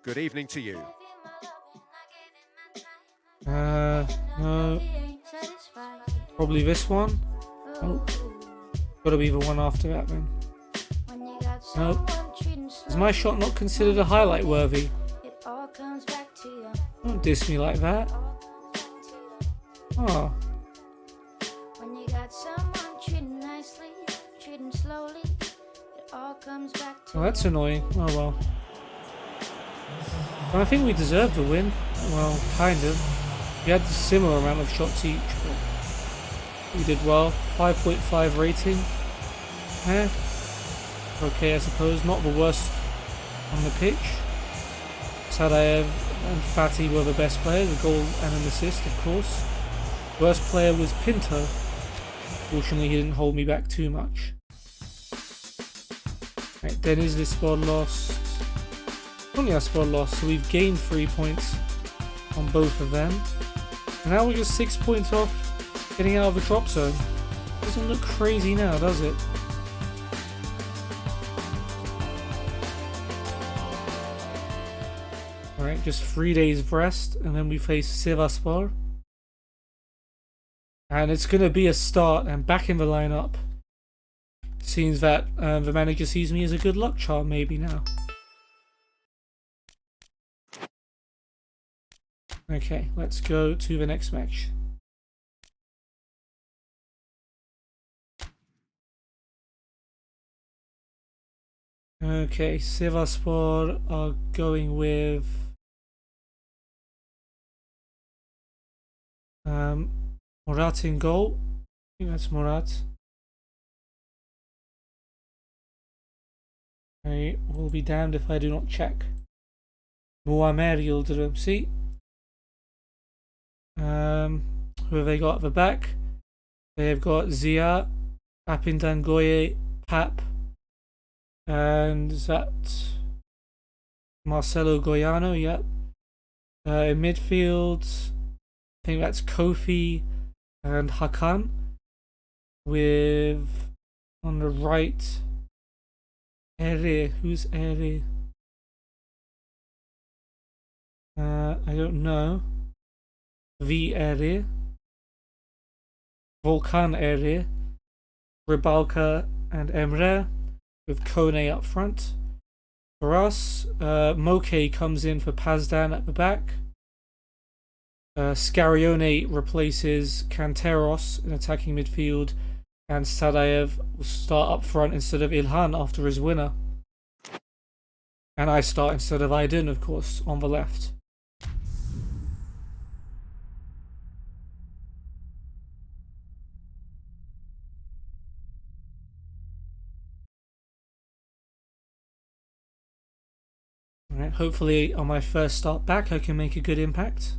Good evening to you. No. Probably this one. Oh. Gotta be the one after that then. Nope. Is my shot not considered a highlight worthy? Don't diss me like that. Oh. Well, that's annoying. Oh well. Well, I think we deserved the win. Well, kind of. We had a similar amount of shots each, but we did well. 5.5 rating. Okay, I suppose. Not the worst on the pitch. Sadayev and Fatih were the best players, a goal and an assist, of course. Worst player was Pinto. Fortunately, he didn't hold me back too much. Right, Denizlispor lost. Konyaspor lost, so we've gained 3 points on both of them. And now we're just 6 points off getting out of the drop zone. Doesn't look crazy now, does it? Alright, just 3 days of rest, and then we face Sivasspor. And it's going to be a start, and back in the lineup. Seems that the manager sees me as a good luck charm maybe now. Okay, let's go to the next match. Okay, Sivasspor are going with Murat in goal. I think that's Murat. I will be damned if I do not check. Muammer Yildirim. See? Who have they got at the back? They've got Zia, Apindangoye, Pap, and is that Marcelo Goiano? Yep. In midfield, I think that's Kofi and Hakan. With on the right, Ere. Who's Ere? I don't know. V Ere. Volkan Ere. Ribalka and Emre. With Kone up front. For us, Moke comes in for Pazdan at the back. Scarione replaces Kanteros in attacking midfield, and Sadayev will start up front instead of Ilhan after his winner. And I start instead of Aydin, of course, on the left. Alright, hopefully on my first start back I can make a good impact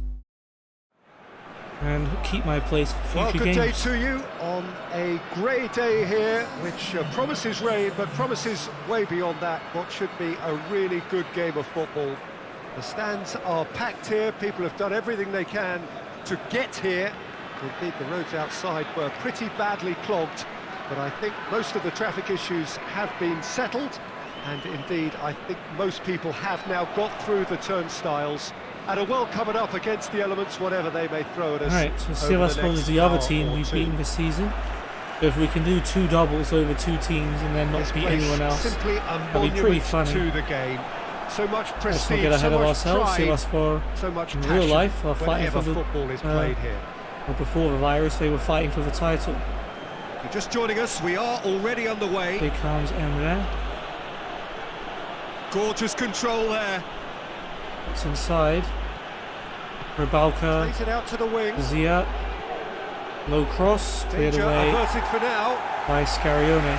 and keep my place for future well, good games. day to you on a grey day here, which promises rain, but promises way beyond that what should be a really good game of football. The stands are packed here, people have done everything they can to get here. Indeed, the roads outside were pretty badly clogged, but I think most of the traffic issues have been settled, and indeed I think most people have now got through the turnstiles and are well covered up against the elements, whatever they may throw at us. Alright, so Sivasspor is the other team we've beaten this season. So if we can do 2 doubles over 2 teams and then not beat anyone else, simply a that'd be pretty funny. to the game. So much prestige, Let's not get ahead of ourselves. Sivasspor so much in passion real life are fighting for the football is played here. Well, before the virus they were fighting for the title. If you're just joining us, we are already underway. Here comes Emre. Gorgeous control there. It's inside. Rybalka. Plays it out to the wing. Zia. Low cross. Cleared Danger away averted for now. by Scarione.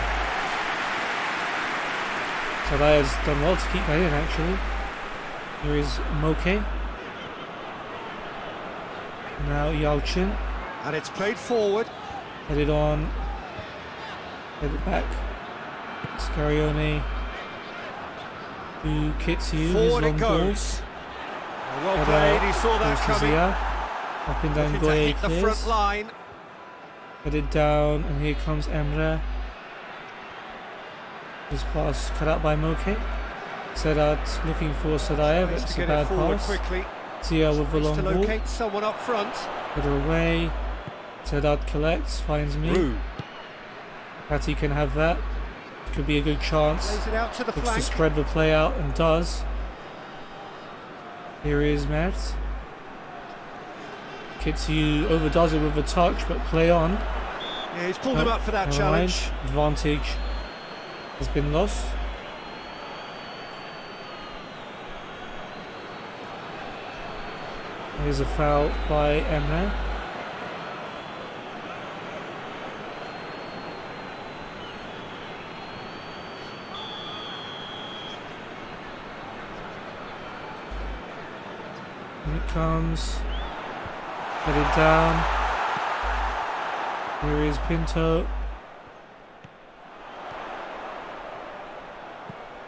Sadaya's done well to keep that in, actually. Here is Moke. Now Yalchin. And it's played forward. Headed on. Headed back. Scarione. To Kitsu. Forward his it long goes. Well Head played, out, he saw that goes to coming. Zia. Up and down Looking to Goye hit the front clears. line. Headed down, and here comes Emre. His pass cut out by Moke. Sedat looking for Sadayev. Tries It's to a get it bad forward pass. quickly. Zia with the Tries long to ball. locate someone up front. Header away. Sedat collects, finds me. Rue. Patty can have that. Could be a good chance. Plays it out to the Looks to flank. spread the play out and does. Here is Mert. Kitsu overdoes it with a touch, but play on. Yeah, he's pulled him up for that Never challenge. mind. Advantage has been lost. Here's a foul by Emre. And it comes. Headed down. Here is Pinto.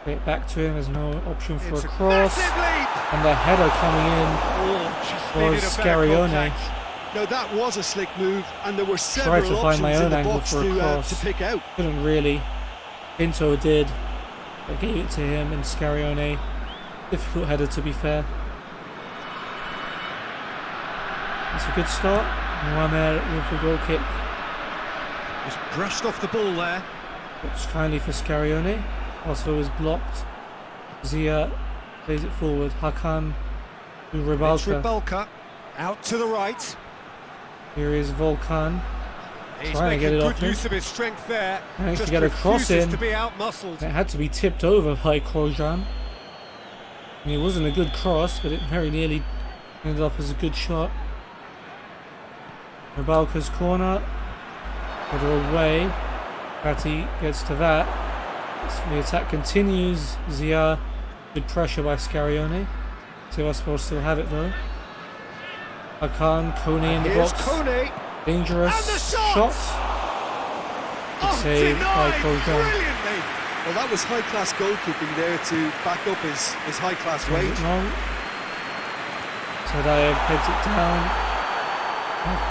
Get back to him, there's no option for It's a cross. massive leap. And the header coming Oh, she in speeded was a better Scarione. contact. No, that was a slick move, and there were Tried several to find options my in own the angle box for a to cross. pick out. Couldn't really. Pinto did. I gave it to him and Scarione. Difficult header to be fair. It's a good start. Muammer with the goal kick. Just brushed off the ball there. Looks kindly for Scarione. Also is blocked. Zia plays it forward. Hakan to It's Rybalka. Rybalka out to the right. Here is Volkan. He's Trying to making get it good off him. use of his strength there. Managed to Just get a cross refuses in. to be out-muscled. It had to be tipped over by Korjan. I mean, it wasn't a good cross, but it very nearly ended up as a good shot. Rybalka's corner. Header away. Patty gets to that. The attack continues. Zia, good pressure by Scarione. Sivasspor still have it though. Hakan, Kone in the Here's box. Kone. Dangerous And the shot! shot. Oh, saved by denied Korjan. brilliantly. Well, that was high-class goalkeeping there to back up his high-class Sends wage. it long. Sadayev heads it down.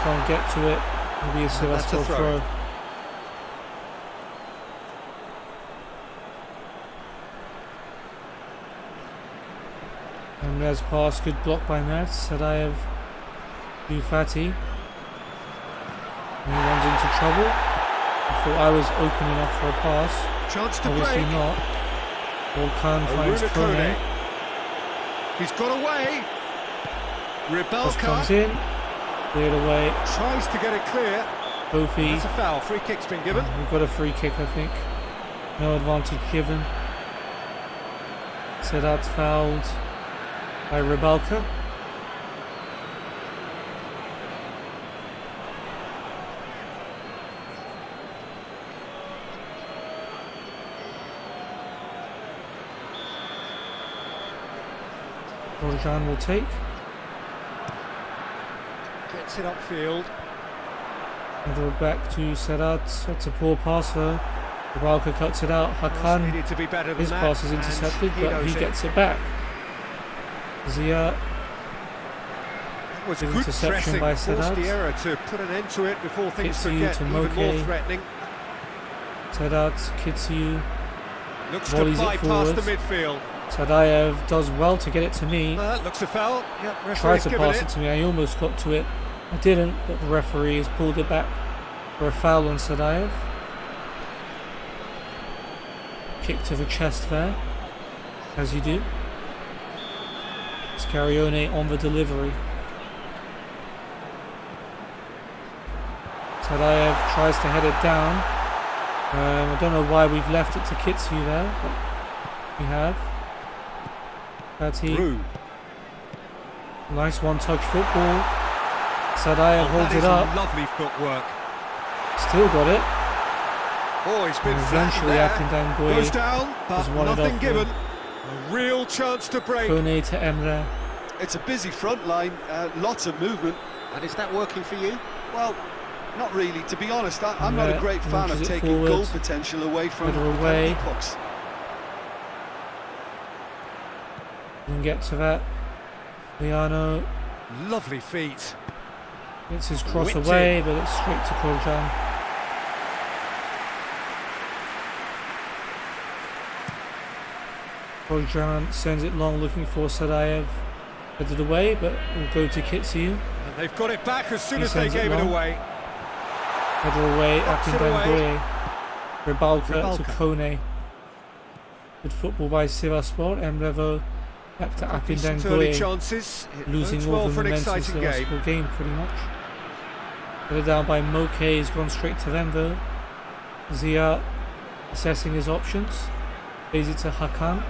Can't get to it. Maybe a that's a Sivasspor throw. throw. And there's pass, good block by Mert. Sadayev to Fatih. And he runs into trouble. I thought I was open enough for a pass. Chance to Obviously break. not. Volkan finds Aruna Kone. Kone. He's got away. Cross comes Rybalka in. Cleared away. tries to get it clear. Kofi. That's a foul. Free kick's been given. We've got a free kick, I think. No advantage given. So that's fouled by Rybalka. Rojan will take. Gets it upfield. Throw back to Sedat. That's a poor pass though. Rabalka cuts it out. Hakan, Needed to be better than his that, pass is intercepted, but he gets it back. Zia, That was good good interception pressing, by forced Sedat. the error to put an end to it before things could Kitsu get to even more Moke. threatening. Sedat, Kitsu, Looks to volleys it bypass the forward. midfield. Sadayev does well to get it to me. Looks a foul. Yep, Tried referee's to given pass it to me, I almost got to it. I didn't, but the referee has pulled it back for a foul on Sadayev. Kick to the chest there, as you do. Scarione on the delivery. Sadayev tries to head it down. I don't know why we've left it to Kitsu there, but we have. Fatih. Nice one-touch football. Sadayev holds it up. Lovely footwork. Still got it. Oh, he's been And flattened eventually there. Akindan Goes Goy down, but has won it nothing off. given. A real chance to break. Kone to Emre. It's a busy front line, lots of movement. And is that working for you? Well, not really, to be honest. I'm not a great fan of launches it taking forward. goal potential away from Header away. penalty pucks. We can get to that. Liano Lovely feet. gets his cross Whipped away, but it's straight to Korjan. Korjan sends it long, looking for Sadayev. Headed away, but will go to Kitsu. And they've got it back as soon He as they sends it gave it long. away. Header away, Knocks it Akindan away. Goy. Rybalka to Rybalka. Kone. Good football by Sivasspor. Emrevo back to Akindan Decent early Goy. chances. It Losing bodes all well the for an momentum exciting game. Sivasspor game pretty much. Headed down by Moke, he's gone straight to them though. Zia assessing his options. Plays it to Hakan.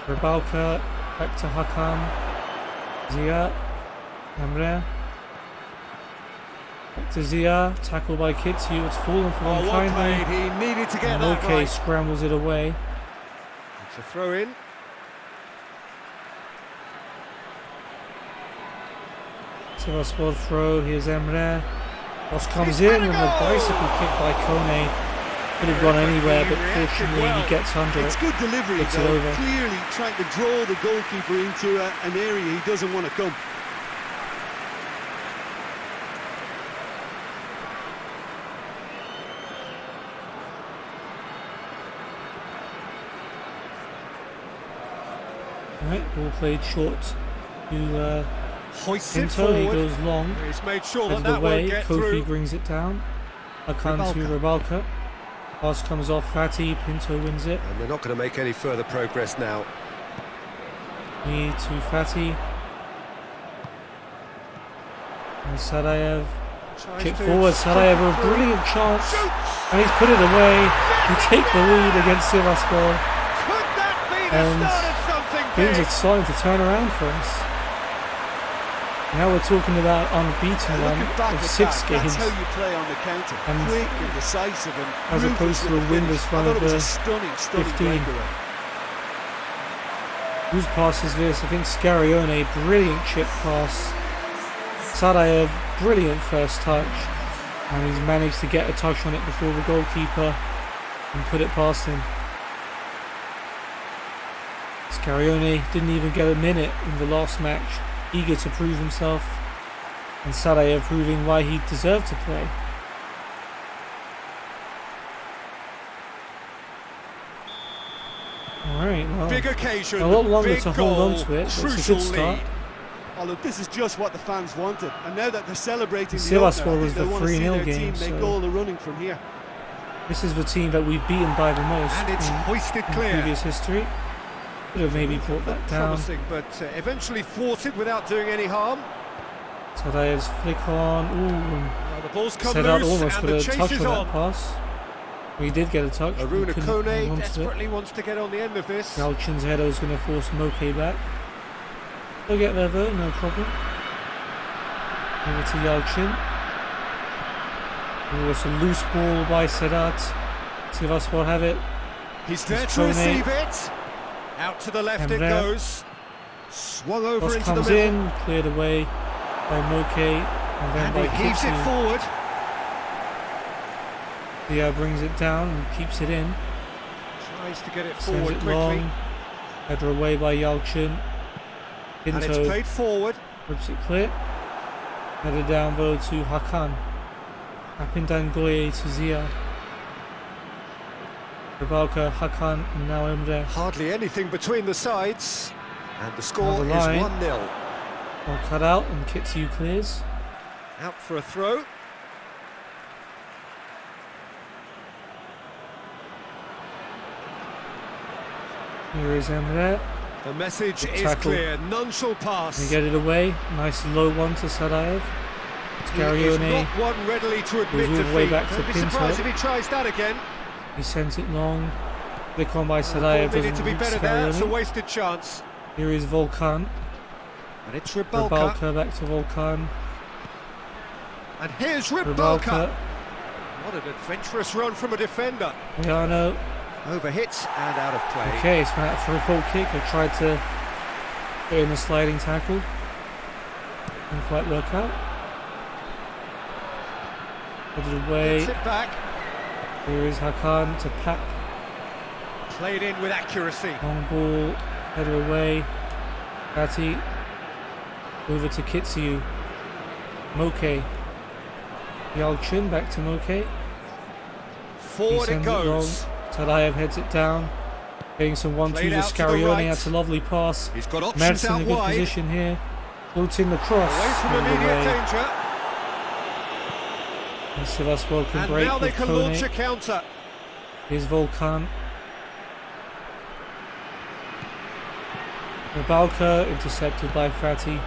Rybalka back to Hakan. Zia. Emre. Back to Zia. Tackle by Kitsu. It's fallen for Oh, him well finally. played. He needed to get that Moke right. scrambles it away. It's a throw in. Sivasspor throw, here's Emre. Cross comes He's in had a and the goal! bicycle kick by Kone. Could have gone anywhere, but fortunately he gets under It's it. good delivery, Puts it though. over. Clearly trying to draw the goalkeeper into an area he doesn't want to come. Right, ball played short to Hoists it Pinto. He forward. goes long. He's made sure that Headed that away. won't get Kofi through. brings it down. Hakan to Rybalka. Pass comes off Fatih. Pinto wins it. And they're not going to make any further progress now. Me to Fatih. And Sadayev. Tries Kick to forward. strike Sadayev it with a through. brilliant chance. Shoots! And he's put it away. We take the lead against Sivasspor. Could that be the And start of something Things big? are starting to turn around for us. Now we're talking about unbeaten run Looking back of at 6 that, games, that's how you play on the counter. And Quick and decisive and as opposed ruthless to with a the finish. winless I run thought of it was a the stunning 15. breakaway. Whose pass is this? I think Scarione, brilliant chip pass. Sadayev, brilliant first touch. And he's managed to get a touch on it before the goalkeeper and put it past him. Scarione didn't even get a minute in the last match, eager to prove himself. And Sadayev proving why he deserved to play. Alright, well, Big occasion, a lot longer big to hold on goal, to it, but it's a crucial good start. lead. Oh look, this is just what the fans wanted, and now that they're celebrating the Sivasspor opener, I was think the they want to see 3-0 their game, team make so- all the running from here. This is the team that we've beaten by the most And it's hoisted in clear. previous history. Could have maybe brought that down. Promising, but eventually thwarted without doing any harm. Sadayev's flick on. Ooh, Now the ball's come Sedat loose almost and got the a chase touch is on on. that pass. He did get a touch. but Aruna couldn't hold Kone on to it. desperately wants to get on the end of this. Yalchin's header is going to force Moke back. They'll get there though, no problem. Over to Yalchin. Oh, it's a loose ball by Sedat. Sivasspor have it. He's there It's to Kone. receive it. Out to the left And it there. goes. Swung over Cross into the comes middle. in, cleared away by Moke, and then And by he heaves it Kitsu. forward. Dia brings it down and keeps it in. Tries to get it Sends forward it quickly. long. Header away by Yalchin. And it's Pinto played forward. rips it clear. Header down though to Hakan. Apindan Goye to Zia. Rabalka, Hakan, and now Emre. Hardly anything between the sides. And the score is Another line. 1-0. Ball cut out and Kitsu clears. Out for a throw. Here is Emre. The message Good is tackle. clear. None shall pass. They get it away. Nice low one to Sadaev. It's He is Garione. not one readily to admit all the way defeat. back to Don't be Pinto. surprised if he tries that again. He sends it long. Flick on by Thought Sadaev. they need to Doesn't be reach better there. It's a Garione. wasted chance. Here is Volkan. And it's Rybalka. Rabalka back to Volkan. And here's Rybalka. Rabalka. What an adventurous run from a defender. Riano. Over hits and out of play. Okay, it's went out for a goal kick. I tried to put in a sliding tackle. Didn't quite work out. Put it away. Gets it back. Here is Hakan to Pap. Played in with accuracy. Long ball. Header away. Gatti. Over to Kitsu. Moke. Yalchin back to Moke. He Forward it sends it long. goes. Sadaev heads it down. Getting some 1-2 Played with out to the Scarione. right. That's a lovely pass. He's got options Madsen in out a good wide. position here. Built in the cross. Away from and immediate away. danger. And Sivasspor can And break now they with can Kone. launch a counter. Here's Volkan. Rabalka intercepted by Fati.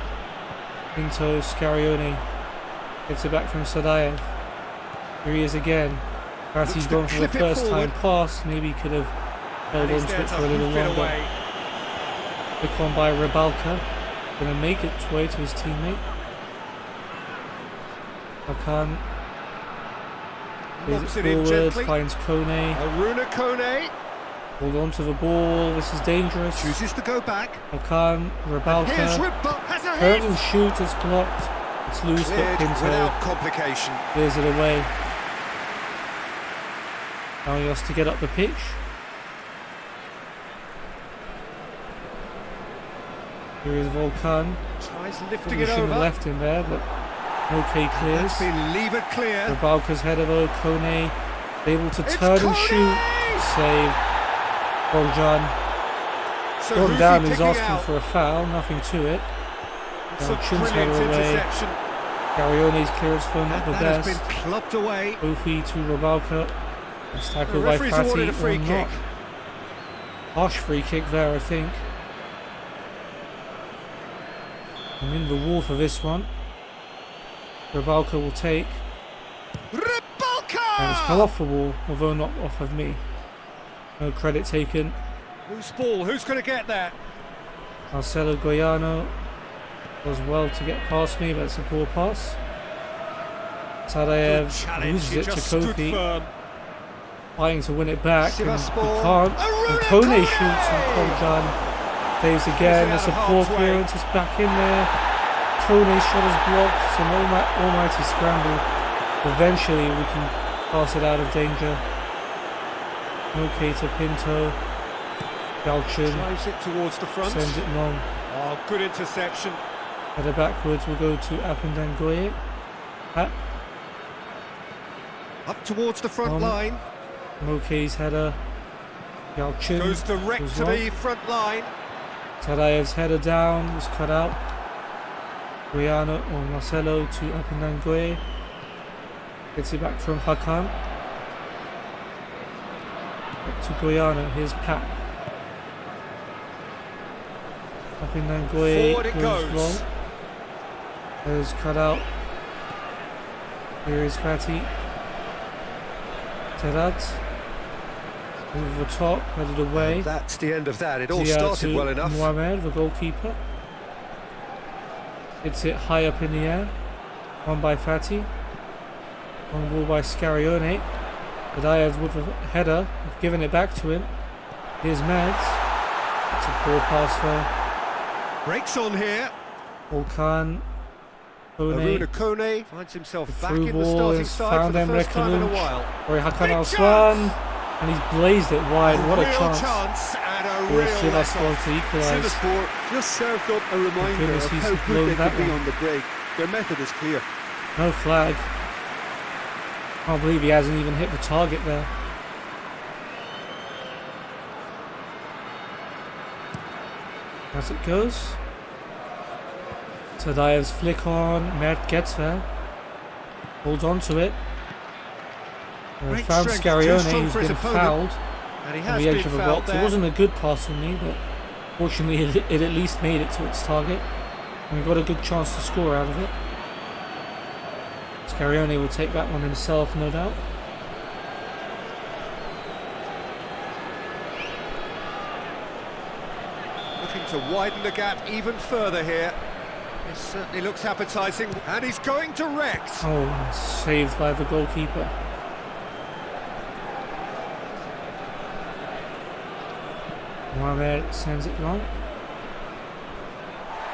Pinto, Scarione. Gets it back from Sadaev. Here he is again. Fati's Looks to gone for the clip it first time forward. pass. Maybe he could have held And on he's to there it to for a little hoof it longer. away. Quick one by Rabalka. Gonna make its way to his teammate. Hakan. Plays Lobs it it in forward, gently. finds Kone. Aruna Kone Hold on to the ball. This is dangerous. chooses to go back. Hakan, Here's Rabalka. Rybalka. Has a Turns hit. and shoots. It's blocked. It's loose, but Cleared Pinto without complication. clears it away. Now he has to get up the pitch. Here is Volkan. Tries lifting Probably it should have over. left him there, but okay clears. That's been levered clear. Rabalka's header though, Kone able to It's turn and Kone! shoot. Save. Boljan So gone who's down, he he's picking asking out? for a foul, nothing to it. It's a Chin's brilliant header away. interception. Garione's clearance for not the That has best. been clubbed away. Kofi to Rabalka. It's The tackled by referee's awarded a Fati free or kick. not. Harsh free kick there, I think. I'm in the wall for this one. Rabalka will take. And it's come Rybalka! off the wall, although not off of me. No credit taken. Whose ball? Who's going to get there? Marcelo Goiano does well to get past me, but it's a poor pass. Good Sadaev challenge. loses He it to just stood Kofi, firm. fighting to win it back, and he Sivasspor. can't. Aruna And Kone Kone! shoots, and Koljan plays again. Out There's a of poor harm's way. clearance, it's back in there. Kone's shot is blocked. It's an almighty scramble. Eventually, we can pass it out of danger. Okay to Pinto. Yalchin Drives it towards the front. sends it long. Oh, good interception. Header backwards will go to Apindangoye. Up. Up towards the front On. line. Moke's header. Yalchin Goes direct goes to long. the front line. Sadaev's header down was cut out. Riano or Marcelo to Apindangoye. Gets it back from Hakan. Back to Goiano. Here's Pat. Apindangoye Forward it goes goes. long. Header's cut out. Here is Fati. Terat. Over the top, headed away. That's the end of that. It all Zia started to well enough. Mohamed, the goalkeeper. Hits it high up in the air. One by Fati. One ball by Scarione. Badaev with a header. Given it back to him. Here's Mads. It's a poor pass there. Breaks on here. Volkan. Aruna Kone finds himself back through in the ball starting is side found for the first time in a Emre while. Or Hakan Big Al-Swan. And he's blazed it wide. What a real chance. And a For real Sivasspor to equalise. Sivasspor just served up a reminder goodness, of he's how blown good they that could be one. on the break. Their method is clear. No flag. Can't believe he hasn't even hit the target there. As it goes. Tadayev's flick on. Mert gets there. Holds on to it. Great Found strength, too Scarione, strong who's for his been opponent. fouled And he on has the edge been of the fouled box. there. It wasn't a good pass from me, but fortunately it at least made it to its target. And we got a good chance to score out of it. Scarione will take that one himself, no doubt. Looking to widen the gap even further here. This certainly looks appetising, and he's going direct. Oh, saved by the goalkeeper. Mohamed sends it long.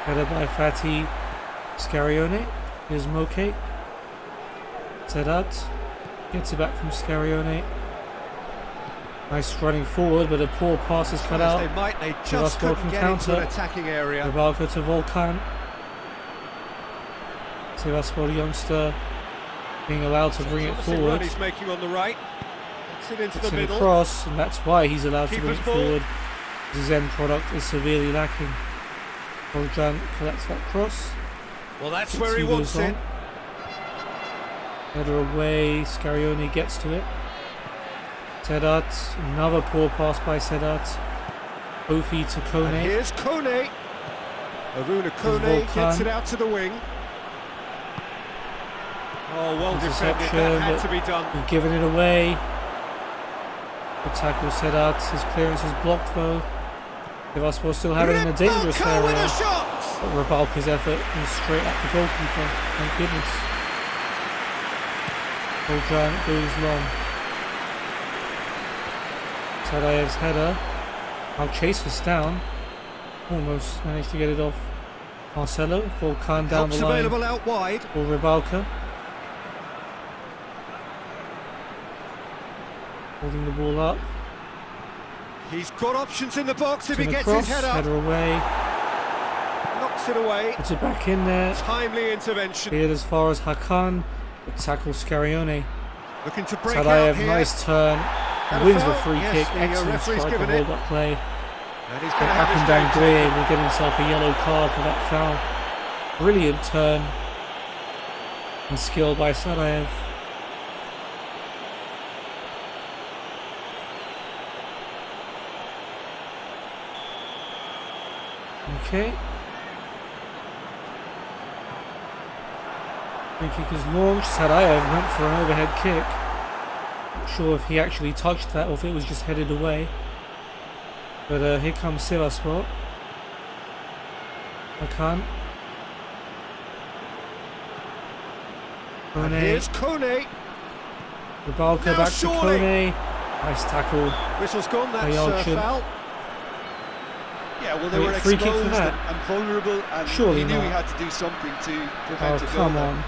Header by Fatih Scarione. Here's Moke. Sedat gets it back from Scarione. Nice running forward, but a poor pass is cut out. They just couldn't get into an attacking area. Ribalko to Volkan. Sivasspor youngster being allowed to bring it forward. He's making on the right. Gets it into It's the in middle. across, and that's why he's allowed to bring it Keeper's ball. forward. His end product is severely lacking. Volkan collects that cross. Well, that's where he Two wants goes it. on. Header away, Scarione gets to it. Sedat, another poor pass by Sedat. Kofi to And Kone. here's Kone. Aruna Kone Volkan. gets it out to the wing. Oh, well defended. Interception, That had but to be done. He's given it away. The tackle Sedat. His clearance is blocked though. Sivasspor still have it in a dangerous Ribalko with a area. shot. But Ribalko's effort is straight at the goalkeeper. Thank goodness. Volkan goes long. Sadayev's header. I'll chase this down. Almost managed to get it off Marcelo. Volkan down Helps the line available out wide. for Ribalko. Holding the ball up. He's got options in the box if he To the gets cross, his head up. header away. Knocks it away. Puts it back in there. Timely intervention. Cleared as far as Hakan. But tackles Scarione. Looking to break out Sadayev, here. nice turn. And a Wins the foul. free Yes, kick. the Excellent referee's strike given to it. hold up play. And he's But going to have his Akindan name Gueye taken. will get himself a yellow card for that foul. Brilliant turn. And skill by Sadayev. Okay. Free kick is launched. Sadayev went for an overhead kick. Not sure if he actually touched that or if it was just headed away. But here comes Sivasspor. Hakan. And Kone. here's Kone. Ribalko Now back to surely. Kone. Nice tackle. Whistle's gone. That's Yalchin. foul. Yeah, well, they Wait, were free kick for exposed that? and vulnerable, and Surely he knew he not. had to do something to Oh, prevent a goal. come there. on.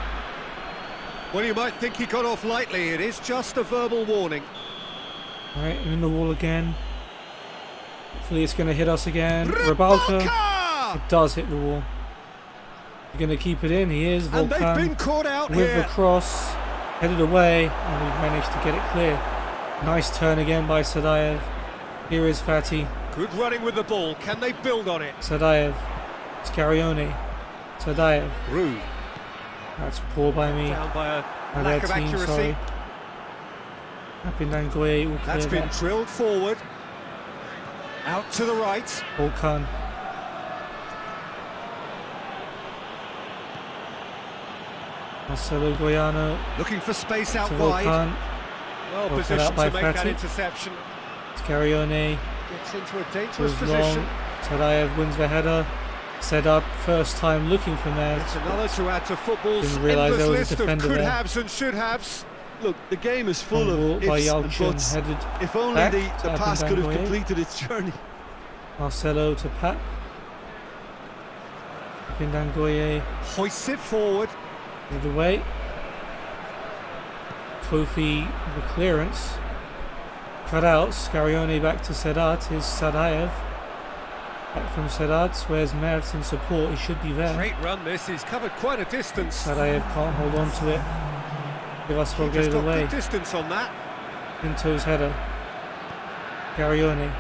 Well, you might think he got off lightly. It is just a verbal warning. Alright, in the wall again. Hopefully it's going to hit us again. Ribalko. It does hit the wall. You're going to keep it in. He is. And they've been Volkan caught out with here. the cross. Headed away. And we've managed to get it clear. Nice turn again by Sadayev. Here is Fatih. Good running with the ball. Can they build on it? Sadayev. Scarione. Sadayev. Rude. That's poor by me. Down by a By lack their of team, accuracy. sorry. Akindan Gueye will clear That's been that. drilled forward. Out to the right. Volkan. Marcelo Goiano Looking for space out to wide. Volkan. Well Well, cut positioned out by to make that Fatih. interception. Scarione Gets into a dangerous goes position. long. Sadayev wins the header. Sedat first time looking for Mert. It's another to add to football's Didn't realise endless there was a list of defender there. could-haves and should-haves. Look, the game is full Ball of by ifs and Yalchin buts. headed If only back the to pass Akindan could have Gueye. completed its journey. Marcelo to Pap. Pindangoye Hoists it forward. the way. Kofi the clearance. Cut out. Scarione back to Sedat. Here's Sadaev. Back from Sedat. Where's Mertz in support? He should be there. Great run this. He's covered quite a distance. Sadaev can't hold on to it. Sivasspor get it away. Good distance on that. Pinto's header. Scarione.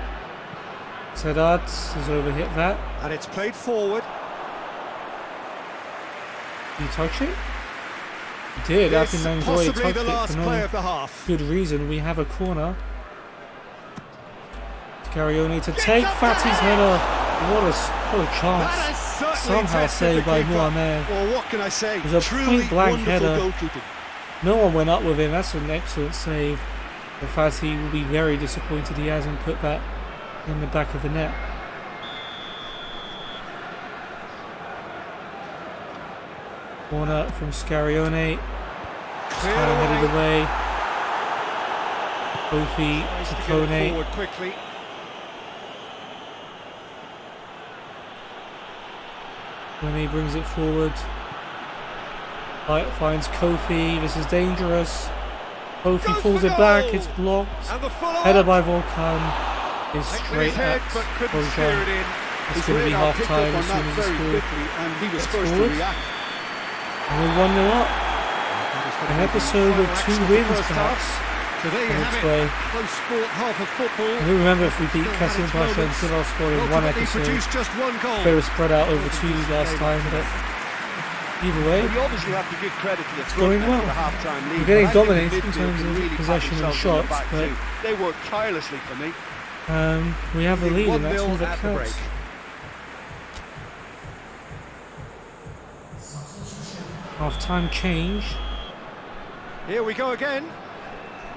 Sedat has overhit that. And it's played forward. Did he touch it? He did. This Pindangoye possibly touched the it last for play no of the half. good reason. We have a corner. Scarione to take Fatty's header. What a chance. Somehow saved by Mohamed. Well, what can I say? It was a Truly point-blank wonderful header. goalkeeping. No one went up with him. That's an excellent save. The Fatty will be very disappointed he hasn't put that in the back of the net. Corner from Scarione. Headed away. Kofi to Kone. Forward quickly. Kone brings it forward. Finds Kofi. This is dangerous. Kofi pulls it back. It's blocked. Header by Volkan is straight at Volkan. It's going to be half time as soon as he scores. And he was first to Forward. react. And we're 1-0 up. An episode of 2 wins, perhaps. So there you on have its it. way. Close sport, half of football. I don't remember if we beat Kasımpaşa and Sivasspor in one Ultimately episode. produced just one goal. They were spread out over 2 last time, but either way, You obviously have to give credit to the going front men well. for the half-time lead. We're getting But I think dominated the in midfield terms can of really pat possession and themselves on the shots, back but too. They worked tirelessly for me. we have the lead, and that's 1-0 all that at the break. counts. Half-time change, Here we go again.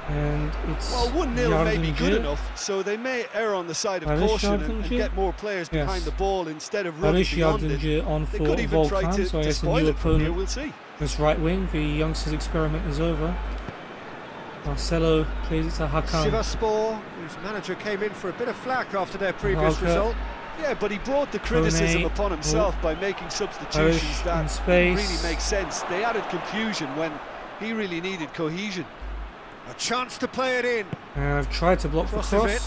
and it's Well, 1-0 may be good Yardımcı. enough, so they may err on the side of Barış caution and Yardımcı. get more players Yes. behind the ball instead of running Barış beyond it. Yardımcı on They for could even try Volkan, to, so I to guess a spoil new it from here, opponent. we'll see. This right wing, the youngsters' experiment is over. Marcelo plays it to Hakan. Sivasspor, whose manager came in for a bit of flack after their previous Malka. result. Yeah, but he brought the criticism Kone. upon himself by making substitutions Barış that in didn't space. really make sense. They added confusion when he really needed cohesion. A chance to play it in. And I've tried to block the Crosses cross. it.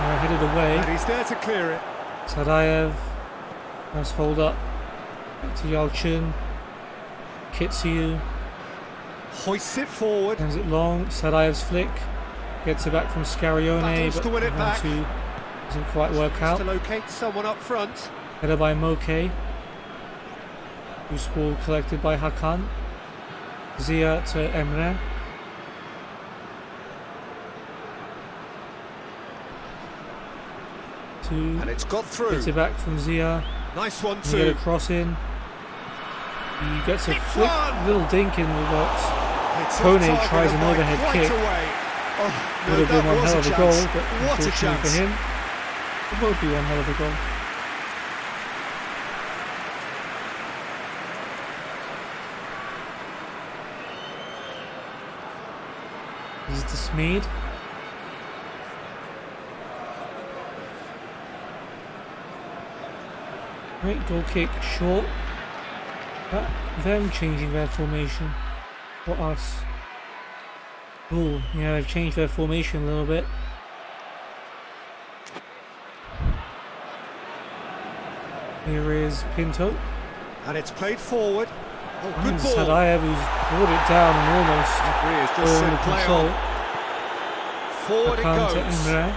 Headed away. And he's there to clear it. Sadaev. Nice hold up. Back to Yalchin. Kitsiu. Hoists it forward. Sends it long. Sadaev's flick. Gets it back from Scarione. Battles But to win it back. 1-2 doesn't quite work out. To locate someone up front. Header by Moke. Loose ball collected by Hakan. Zia to Emre. And it's got through. Gets it back from Zia. Nice one And get too. a cross in. He gets a Big flick, one. little dink in the box. It's Kone off target tries an and by overhead quite kick. away. Oh, no, Would have been that one was hell a of a chance. goal, but What a unfortunately chance. for him, it won't be one hell of a goal. He's dismayed. Right, goal kick short. Them changing their formation. For us. Ooh, yeah, they've changed their formation a little bit. Here is Pinto. And it's played forward. Oh, good And ball. Sadaev, who's brought it down and almost Referee has just under said play control. on. Forward it Hakan to goes. Emre.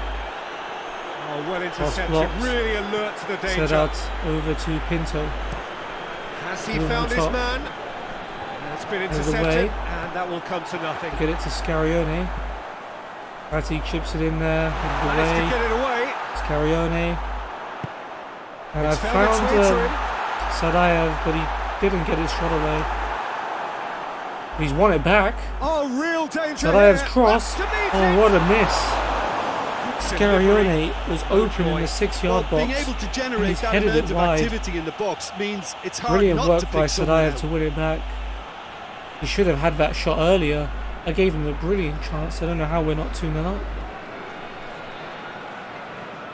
Oh, well intercepted. blocked. Really alert to the danger. Sedat over to Pinto. Has he Over found the his top. man? It's been There's the intercepted, way. and that will come to nothing. Get it to Scarione. Ratty chips it in there. Out of the Managed to way. get it away. Scarione. And I It's found its found way to him. Sadaev, but he didn't get his shot away. He's won it back. Oh, real danger. Sadaev's here. cross. That's to meet Oh, it. what a miss. Scarione was open in the 6-yard Well, box. being able to and generate he's that headed amount it of wide. activity in the box means it's hard Brilliant not to work by pick someone Sadaev out. to win it back. He should have had that shot earlier. I gave him a brilliant chance. I don't know how we're not 2-0 up.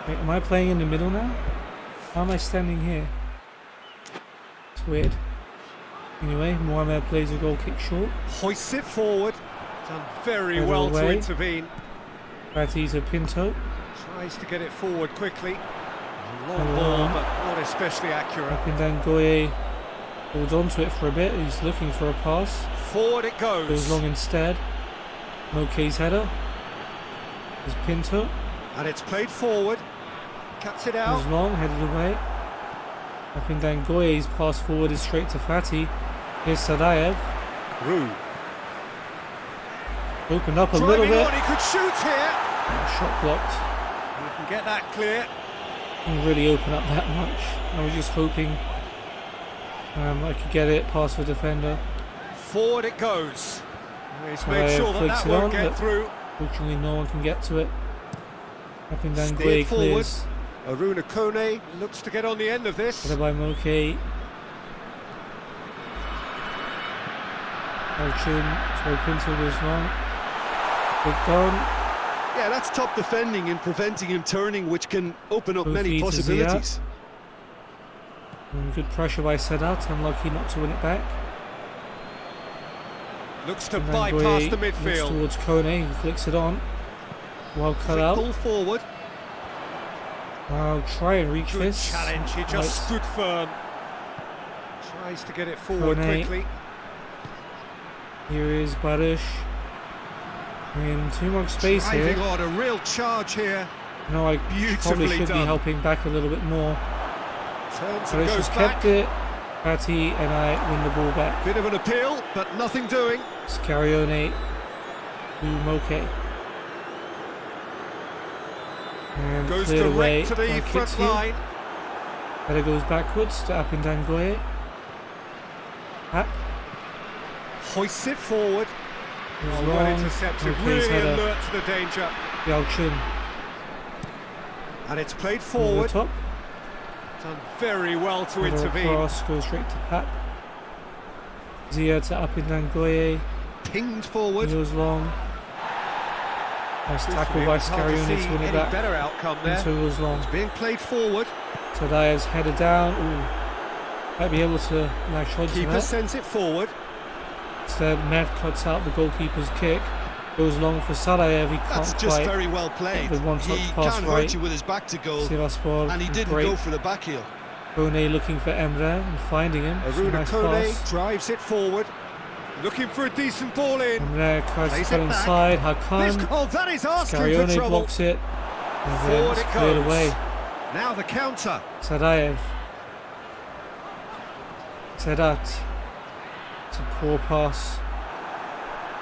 Wait, am I playing in the middle now? How am I standing here? It's weird. Anyway, Mohamed plays a goal kick short. Hoists it forward. Done very Header well away. to intervene. Fatty to Pinto. Tries to get it forward quickly. A long ball, but not especially accurate. Up and down Goye. Holds on to it for a bit. He's looking for a pass. Forward it goes. Goes long instead. Moke's header. There's Pinto. And it's played forward. Cuts it out. Goes long, headed away. Up and down Goye's pass forward is straight to Fatty. Here's Sadayev. Rue. Opened up a little bit. On, he could shoot here. Shot blocked. You can get that clear. Didn't really open up that much. I was just hoping I could get it past the defender. Forward it goes. He's So made sure that flicks that it won't on, get but through. Fortunately, no one can get to it. Up and down Steered Goye forward. clears. Aruna Kone looks to get on the end of this. Headed by Moke. Sorry, Pinto goes long. Big down. Yeah, that's top defending and preventing him turning, which can open up Both many feet to possibilities. And good pressure by Sedat, unlucky not to win it back. Looks to And then bypass Goye the looks midfield. towards Kone, who flicks it on. Well cut Quick out. ball forward. I'll try and reach Good this. challenge. He just stood firm. Tries to get it forward Kone. quickly. Here is Barush. In too much space Driving here. on a real charge here. No, I Beautifully probably should be done. helping back a little bit more. Turns and Barush goes has back. kept it. Fatty and I win the ball back. Bit of an appeal, but nothing doing. Scarione to Moke. And Goes cleared away direct to the by front Kitsu. line. Header goes backwards to Apindan Goye. Up. Hoists it forward. Goes Oh, well long. intercepted. Moke's Really header. alert to the danger. Yalchin And it's played over the forward. top. Done very well to Header intervene. across, goes straight to Pap. Zia to Apindan Goye. Pinged He forward. goes long. Nice tackle by It's hard to Scarione see to win it any back. better outcome there. Pinto goes long. Being played forward. Tadayev's header down. Ooh. Might be able to latch onto Keeper that. sends it forward. Instead, Mert cuts out the goalkeeper's kick. Goes long for Sadayev. He That's can't just quite very well played. the one-touch He pass can't right. hurt you with his back to goal, Sivaspor. and he didn't great. go for the back heel. Kone looking for Emre and finding him. It's a Aruna nice Kone pass. drives it forward. Looking for a decent ball in. Emre tries to Plays cut it back. inside. This Hakan. goal, that is asking for Scarione trouble. blocks it. And then Forward it's it cleared goes. away. Now the counter. Sadayev. Sedat. It's a poor pass.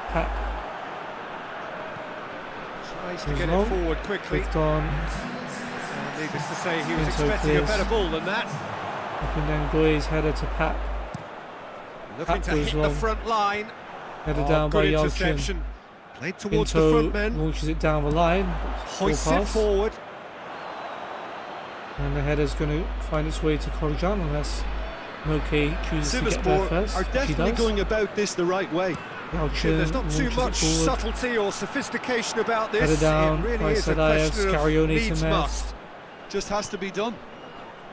Pap. Tries to Goes get long. it forward quickly. Flicked on. Needless to say, he was Pinto expecting a clears. better ball than that. Up and then Goye's header to Pap. Looking That to goes hit the long. front line. Header Oh, down by good Yalchin. interception. Played towards the Pinto front men. launches it down the line. Full Hoists it pass. forward. And the header's going to find its way to Korjan unless Moke chooses to get there Sivaspor first. are She definitely does. going about this the right way. Yalchin There's not too launches much it forward. subtlety or sophistication about this. Header down It really by is a Sadayev. question of Scarione to needs Mert. must. Just has to be done.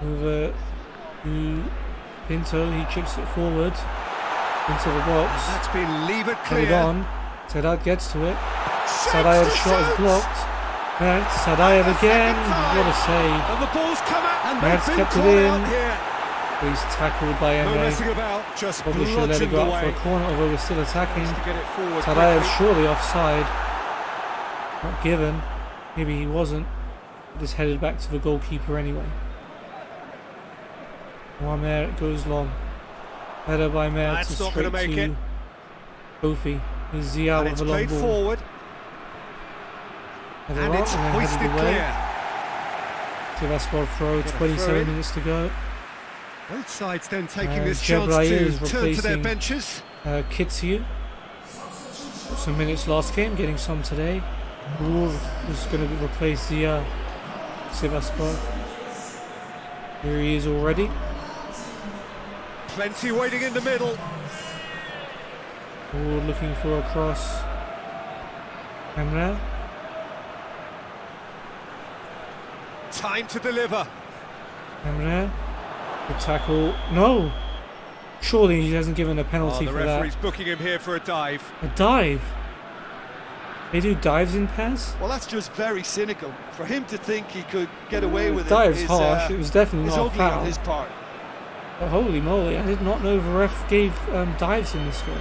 Over to Pinto. He chips it forward into the box. That's been levered Headed clear. on. Sedat gets to it. Shoots Sadayev's the shot is shoot! blocked. Mert, Sadayev again. Second time. What a save. And the ball's come out and Mert's they've been kept it caught in. out here. He's tackled by No Emre. messing about, just Probably should have let it bludgeoned go out for a away. corner, although we're still attacking. To get it forward Tadayev's quickly. surely offside. Not given. Maybe he wasn't. Just headed back to the goalkeeper anyway. Mohamed goes long. Header by Mert. That's It's not straight gonna make to it. Kofi. Here's Zia And with it's a long played ball. forward. Header And on it's and then hoisted headed away. clear. Sivaspor throw, Get a 27 throw in. minutes to go. Both sides then taking And this chance Jebrail to is turn to their replacing benches. Kitsu. Some minutes last game, getting some today. Ur is going to replace Zia Sivaspor. Here he is already. Plenty waiting in the middle. Ur looking for a cross. Emre. Time to deliver. Emre. Good tackle. No! Surely he hasn't given a penalty The for referee's that. booking him here for a dive. A dive? They do dives in PES? Well, that's just very cynical. For him to think he could get away with Dive's it is harsh. It was definitely is not a ugly on foul. his part. But holy moly, I did not know the ref gave dives in this game.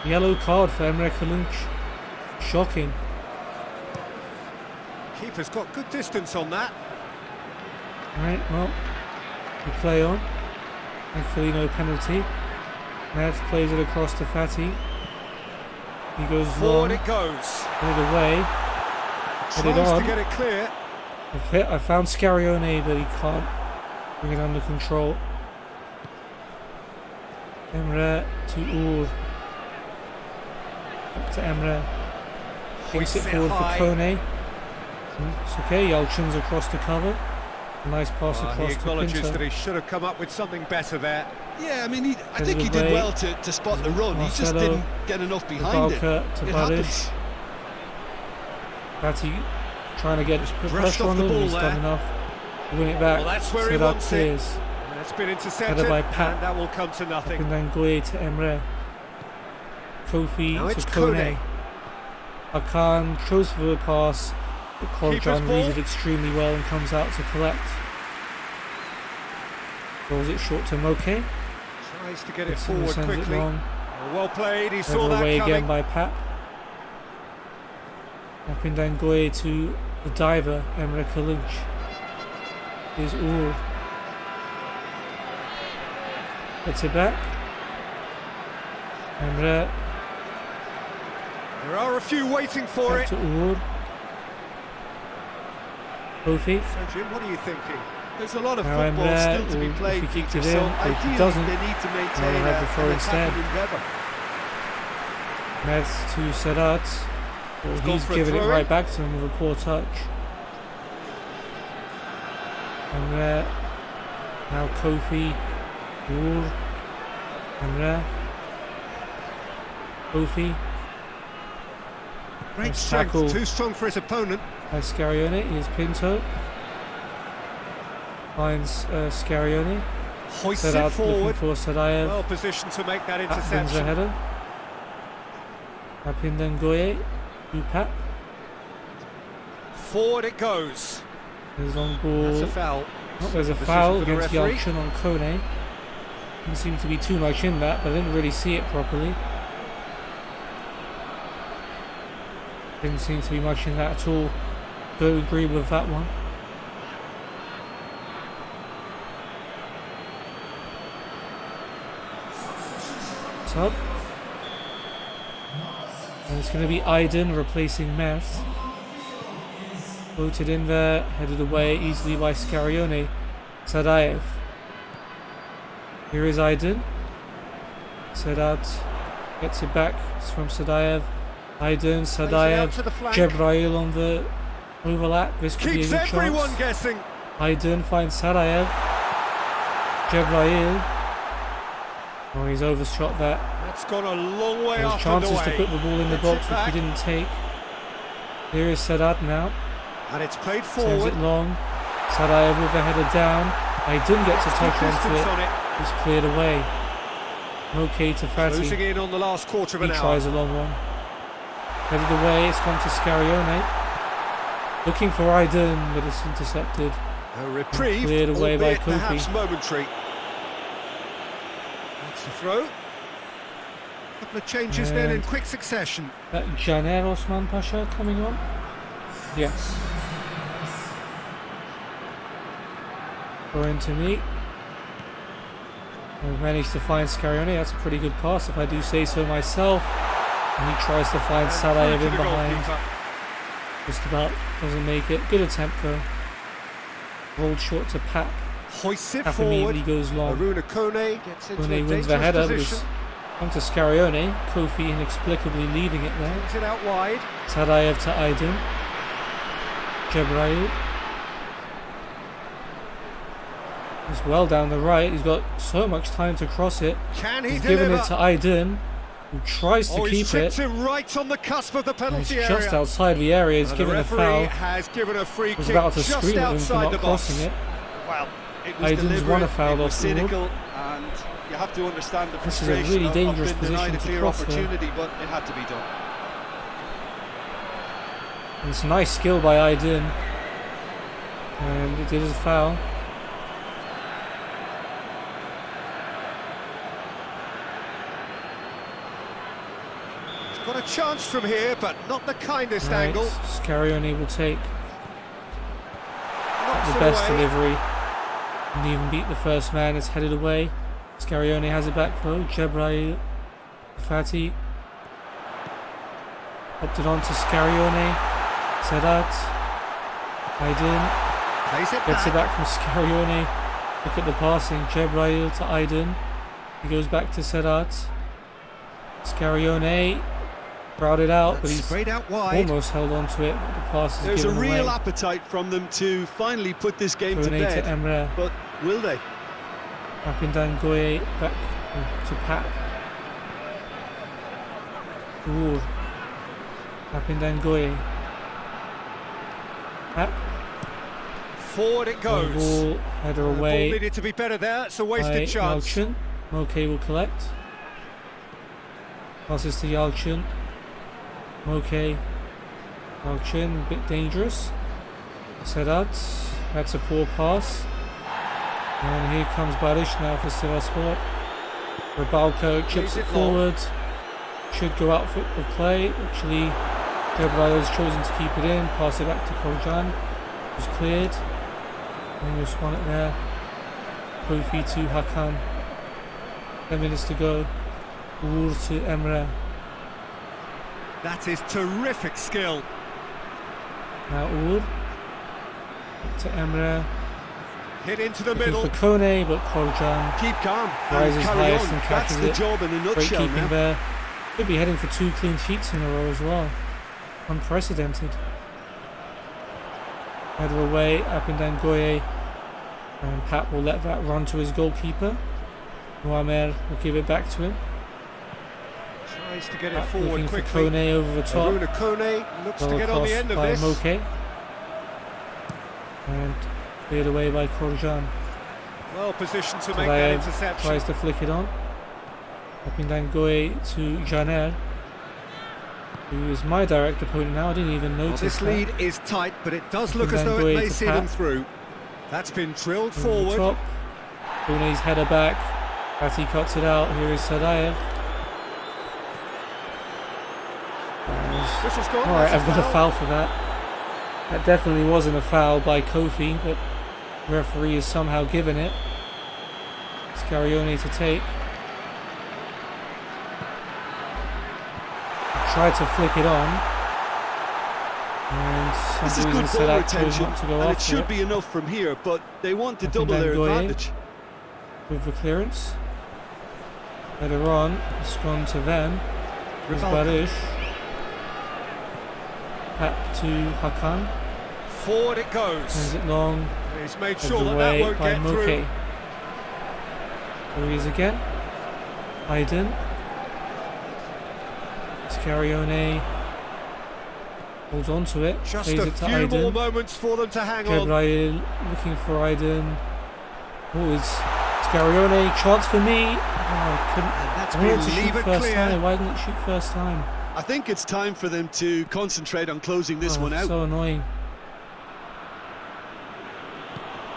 Yellow card for Emre Kılınç. Shocking. Keeper's got good distance on that. Right, well, we play on. Thankfully no penalty. Ned plays it across to Fatih. He goes Forward long. it goes. Headed away. Headed Tries on. to get it clear. I found Scarione, but he can't bring it under control. Emre to Uğur. Back to Emre. Takes it Hoists it forward for high. Kone. It's okay, Yalçın's across to cover. A nice pass He across to acknowledges Pinto. that he should have come up with something better there. Yeah, I mean, I Headed think he did away. well to spot the run. He just Marcelo. didn't get enough behind it. Balka to It Baric. happens. Fatih trying to get put brushed pressure off on the him, ball he's there. done enough to win it back. Well, that's where he Sedat wants it. clears. And it's been intercepted, Headed by Pat. and that will come to nothing. And then Goye to Emre. Kofi Now to it's Kone. Kone. Hakan throws for the pass, but Keeper's Korcan ball. reads it extremely well and comes out to collect. Rolls it short to Moke. Tries to get it Hudson forward sends it quickly. long. Well played, he saw Over that away coming. again by Pap. Up and then Goye to the diver, Emre Kılınç. Is Uğur. Gets it back. Emre There are a few waiting for back it. to Uğur. Kofi. So Jim, what are you thinking? There's a lot of Now football Emre still to be will- played, if he kicks Peter, it so in, if he ideally doesn't, they need to maintain they'll have the throw an instead. attacking endeavour. Meds to Sedat. Well, gone he's for a giving it throw-in. right back to him with a poor touch. Emre. Now Kofi. Uğur. Emre. Kofi. Great Nice strength, tackle. too strong for his opponent. By Scarione. Here's Pinto. Finds Scarione. Hoists it Sedat looking forward. for Sadayev. Well positioned to make that Pap wins the interception. header. Up in then Goye. To Pap. Forward it goes. There's long That's ball. a foul. Oh, there's a Decision foul for the against referee. Yalçın on Kone. Didn't seem to be too much in that, but I didn't really see it properly. Didn't seem to be much in that at all. Don't agree with that one. Sub. And it's going to be Aydın replacing Mert. Floated in there, headed away easily by Scarione. Sadayev. Here is Aydın. Sedat gets it back. It's from Sadayev. Aydın, Plays it out Sadayev, to the flank. Jebrail on the overlap. This could Keeps be a good everyone chance. guessing. Aydın finds Sadayev. Jebrail. Oh, he's overshot that. That's gone a long way There's up and chances to away. put the ball in the Gets box, it which back. he didn't take. Here is Sedat now. And it's played Sends forward. it long. Sadayev with the header down. Aydın gets a touch Good onto distance it. on it. It's cleared away. Okay to Losing Fatih. in on the last quarter of He an hour. tries a long one. Headed away, it's gone to Scarione. Looking for Aydın, but it's intercepted. A reprieve, Cleared away by albeit Kofi. perhaps momentary. That's the throw. Couple of changes then in And- quick succession. That Caner Osman Pasha coming on? Yes. Going to me. I've managed to find Scarione. That's a pretty good pass, if I do say so myself. And he tries to find And Sadayev through in to the behind. goalkeeper. Just about doesn't make it. Good attempt though. Rolled short to Pap. Hoists it Pap forward. immediately goes long. Aruna Kone gets into When a he wins the dangerous header, it position. was on to Scarione. Kofi inexplicably leaving it there. Brings it out wide. Sadayev to Aydın. Jebrail. He's well down the right. He's got so much time to cross it. Can he He's deliver? given it to Aydın. who tries to keep it. Him right on the cusp of the penalty He's area. just outside the area. He's given a foul. Has given a free He was kick about to just scream at him for outside not the box. crossing it. Well, it was Aiden's won a foul it was off the ball. cynical, and you have to understand the This is a frustration really dangerous of being denied a position to clear cross opportunity, but it had to be done. And it's nice skill by Aiden. And it is a foul. Got a chance from here, but not the kindest Right, angle. Scarione will take Knocks the it best away. delivery. Didn't even beat the first man. It's headed away. Scarione has it back though. Jebrail Fati popped it on to Scarione. Sedat. Aiden Plays it gets back. it back from Scarione. Look at the passing. Jebrail to Aiden. He goes back to Sedat. Scarione crowded out, but he's Sprayed out wide. almost held on to it. But the pass is There's a given real away. appetite from them to finally put this game to Kone bed, to Emre. but will they? Rapindan Goye back to Pap. Ooh. Rapindan Goye. Pap. Forward it goes. Ball, header The ball away needed to be better there. It's a by wasted chance. Yalchin. Moke will collect. Passes to Yalchin. Moke. Yalchin, a bit dangerous. Sedat. That's a poor pass. And here comes Barish now for Sivasspor. Rabalko chips Plays it it forward. Should go out for the play. Actually, Jebrail has chosen to keep it in. Pass it back to Korjan. It was cleared. Almost won it there. Kofi to Hakan. 10 minutes to go. Uğur to Emre. That is terrific skill. Now Uğur. Back to Emre. Hit into the Looking middle. for Kone, but Korjan Keep calm rises and carry highest on. and That's catches the it. job in a Great nutshell keeping now. there. Could be heading for 2 clean sheets in a row as well. Unprecedented. Header away, up and down Goye. And Pat will let that run to his goalkeeper. Muammer will give it back to him. Tries to get it Pat forward looking for quickly. Kone over the top. Aruna Kone looks to Well get on the crossed end of by this. Moke. And cleared away by Korjan. Well positioned to make that Tulayev interception. tries to flick it on. Up and down Goye to Janer, who is my direct opponent now. I didn't even Well, notice this that. lead is tight, but it does look as though Goye it may to see Pat. them through. That's been drilled Over the forward. top. Kone's header back. Fatih cuts it out. Here is Sadayev. This was gone. Alright, That's I've got a foul for that. That definitely wasn't a foul by Kofi, but the referee has somehow given it. Scarione to take. Tried to flick it on. And This some is good reason ball Sadat chose retention, not to go and it after should it be enough from here, but they want to Up and double down their Goye. advantage. with the clearance. Header on. It's gone to them. There's Barish. Pat to Hakan. Forward it Sends goes. it long. He's made Headed sure that away won't by get Moke. through. There he is again. Aiden. Scarione holds on to it. Just Plays a it to few more Aiden. moments for them to hang on. Jebrail looking for Aiden. Oh, it's Scarione. Chance for me. Oh, I couldn't. And that's I wanted been to shoot levered first clear. time. Why didn't it shoot first time? I think it's time for them to concentrate on closing this Oh, one out. so annoying.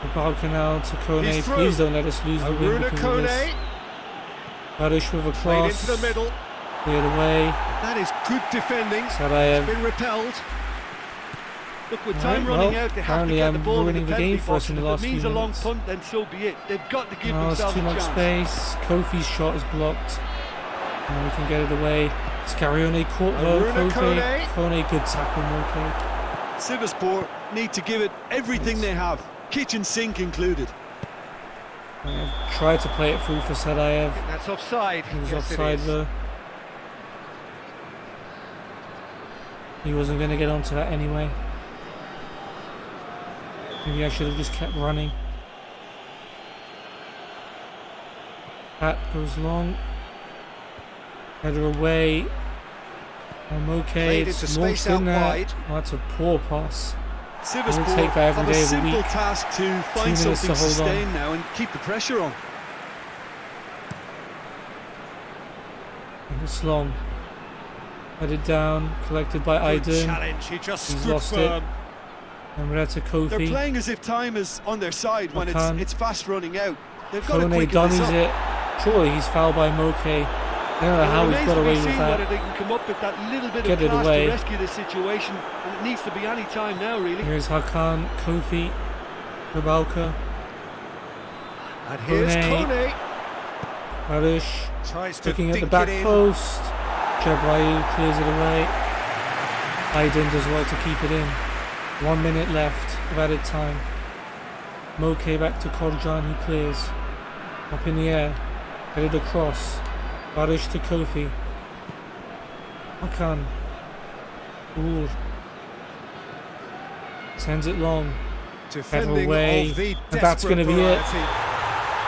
Rabalka now to Kone. He's through. Please don't let us lose the win Aruna because of this. Kone Barish with a played cross. into the middle. Cleared away. That is good defending. Sadayev. Been repelled. Look, with Alright, time well, running out, they have to apparently get I'm the ball in ruining the the game penalty for us box, in the and if last it few means a long minutes. punt, then so be it. They've got to give No, it's themselves too a much chance. space. Kofi's shot is blocked. And we can get it away. Scarione caught though. Aruna Kofi. Kone, good tackle, Moke. Sivaspor need to give it everything they have, kitchen sink included. Tried to play it through for Sadayev. That's offside. He was Yes, it offside is. though. He wasn't going to get onto that anyway. Maybe I should have just kept running. Pat goes long. Header away. Okay, it's launched in there. Oh, that's a poor pass. Sivasspor We'll take that every day of the simple week. task to find something sustained now and keep the pressure on. And it's long. Headed down, collected by Aydın. Challenge. He just He's stood lost firm. it. And we're at a Kofi. They're playing as if time is on their side when it's fast running out. They've got to Kone quicken this dunnies up. it. Surely he's fouled by Moke. I don't know how he's got away with Whether that. they can come up with that little bit Get of it class away. to rescue the situation, and it needs to be any time now, really. Here's Hakan, Kofi, Rabalka, And here's Kone. Barış, Tries to looking at the dink back it in. post. Cebrail clears it away. Aydın does well to keep it in. 1 minute left of added time. Moke back to Korcan, who clears. Up in the air, headed across. Barış to Kofi. Hakan. Uğur. Sends it long. Defending away. of the And that's going to be it. variety.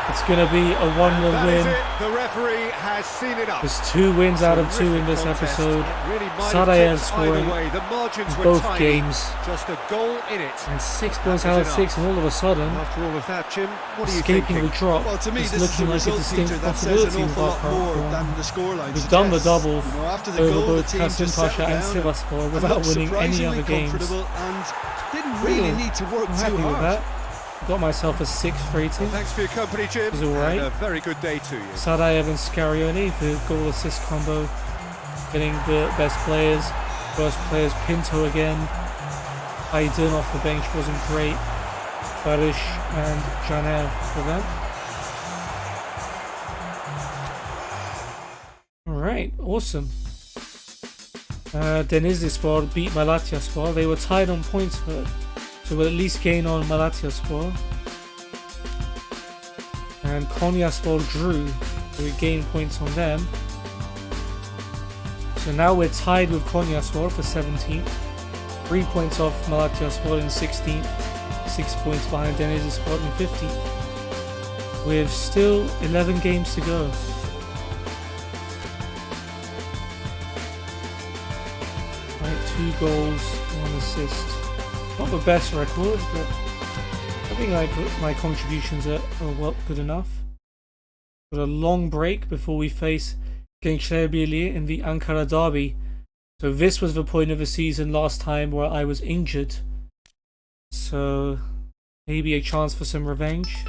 It's going to be a 1-0 That is win. it. The referee has seen enough. There's 2 wins out of 2 in this Terrific contest. episode. It really might have Sarajevo tipped scoring either way. The margins were both tiny. games. Just a goal in it. And 6 points That out was of 6, and all of a sudden, After all of that, Jim, what are you escaping thinking? the drop, Well, to me, it's this is looking a like a result, distinct Peter, that says possibility an with awful our lot current more form. than the scoreline We've done the suggests. double You know, after the over goal, the both team Kasım just Pasha settled and down Sivasspor and without looked winning any surprisingly other games. comfortable and didn't Really? really need to work I'm too happy with hard. that. Got myself a 6 rating. Thanks for your company, Jim. It's all right. And a very good day to you. Sarajevo and Scarioli, the goal assist combo, getting the best players. First players, Pinto again. Aydın off the bench wasn't great. Barış and Caner for them. Alright, awesome. Denizlispor beat Malatyaspor. They were tied on points, but so we'll at least gain on Malatyaspor. And Konyaspor drew, so we gain points on them. So now we're tied with Konyaspor for 17th. 3 points off Malatyaspor in 16th. 6 points behind Denizlispor in 15th. With still 11 games to go. Right, 2 goals, 1 assist. Not the best record, but I think my contributions are well good enough. Got a long break before we face Gençler Birliği in the Ankara derby. So this was the point of the season last time where I was injured. So maybe a chance for some revenge.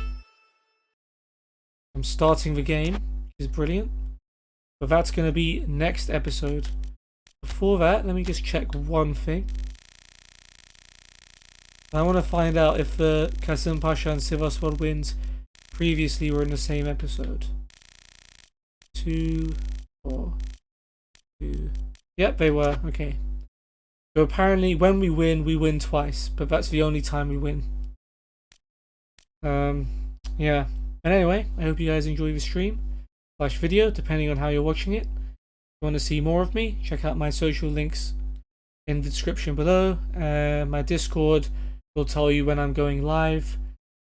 I'm starting the game, which is brilliant. But that's going to be next episode. Before that, let me just check one thing. I want to find out if the Kasım Pasha and Sivasspor wins previously were in the same episode. 2, 4, 2. Yep, they were. Okay. So apparently when we win twice. But that's the only time we win. Yeah. And anyway, I hope you guys enjoy the stream / video, depending on how you're watching it. If you want to see more of me, check out my social links in the description below. My Discord will tell you when I'm going live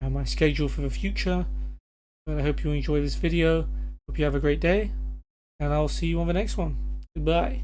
and my schedule for the future. But I hope you enjoy this video. Hope you have a great day, and I'll see you on the next one. Goodbye.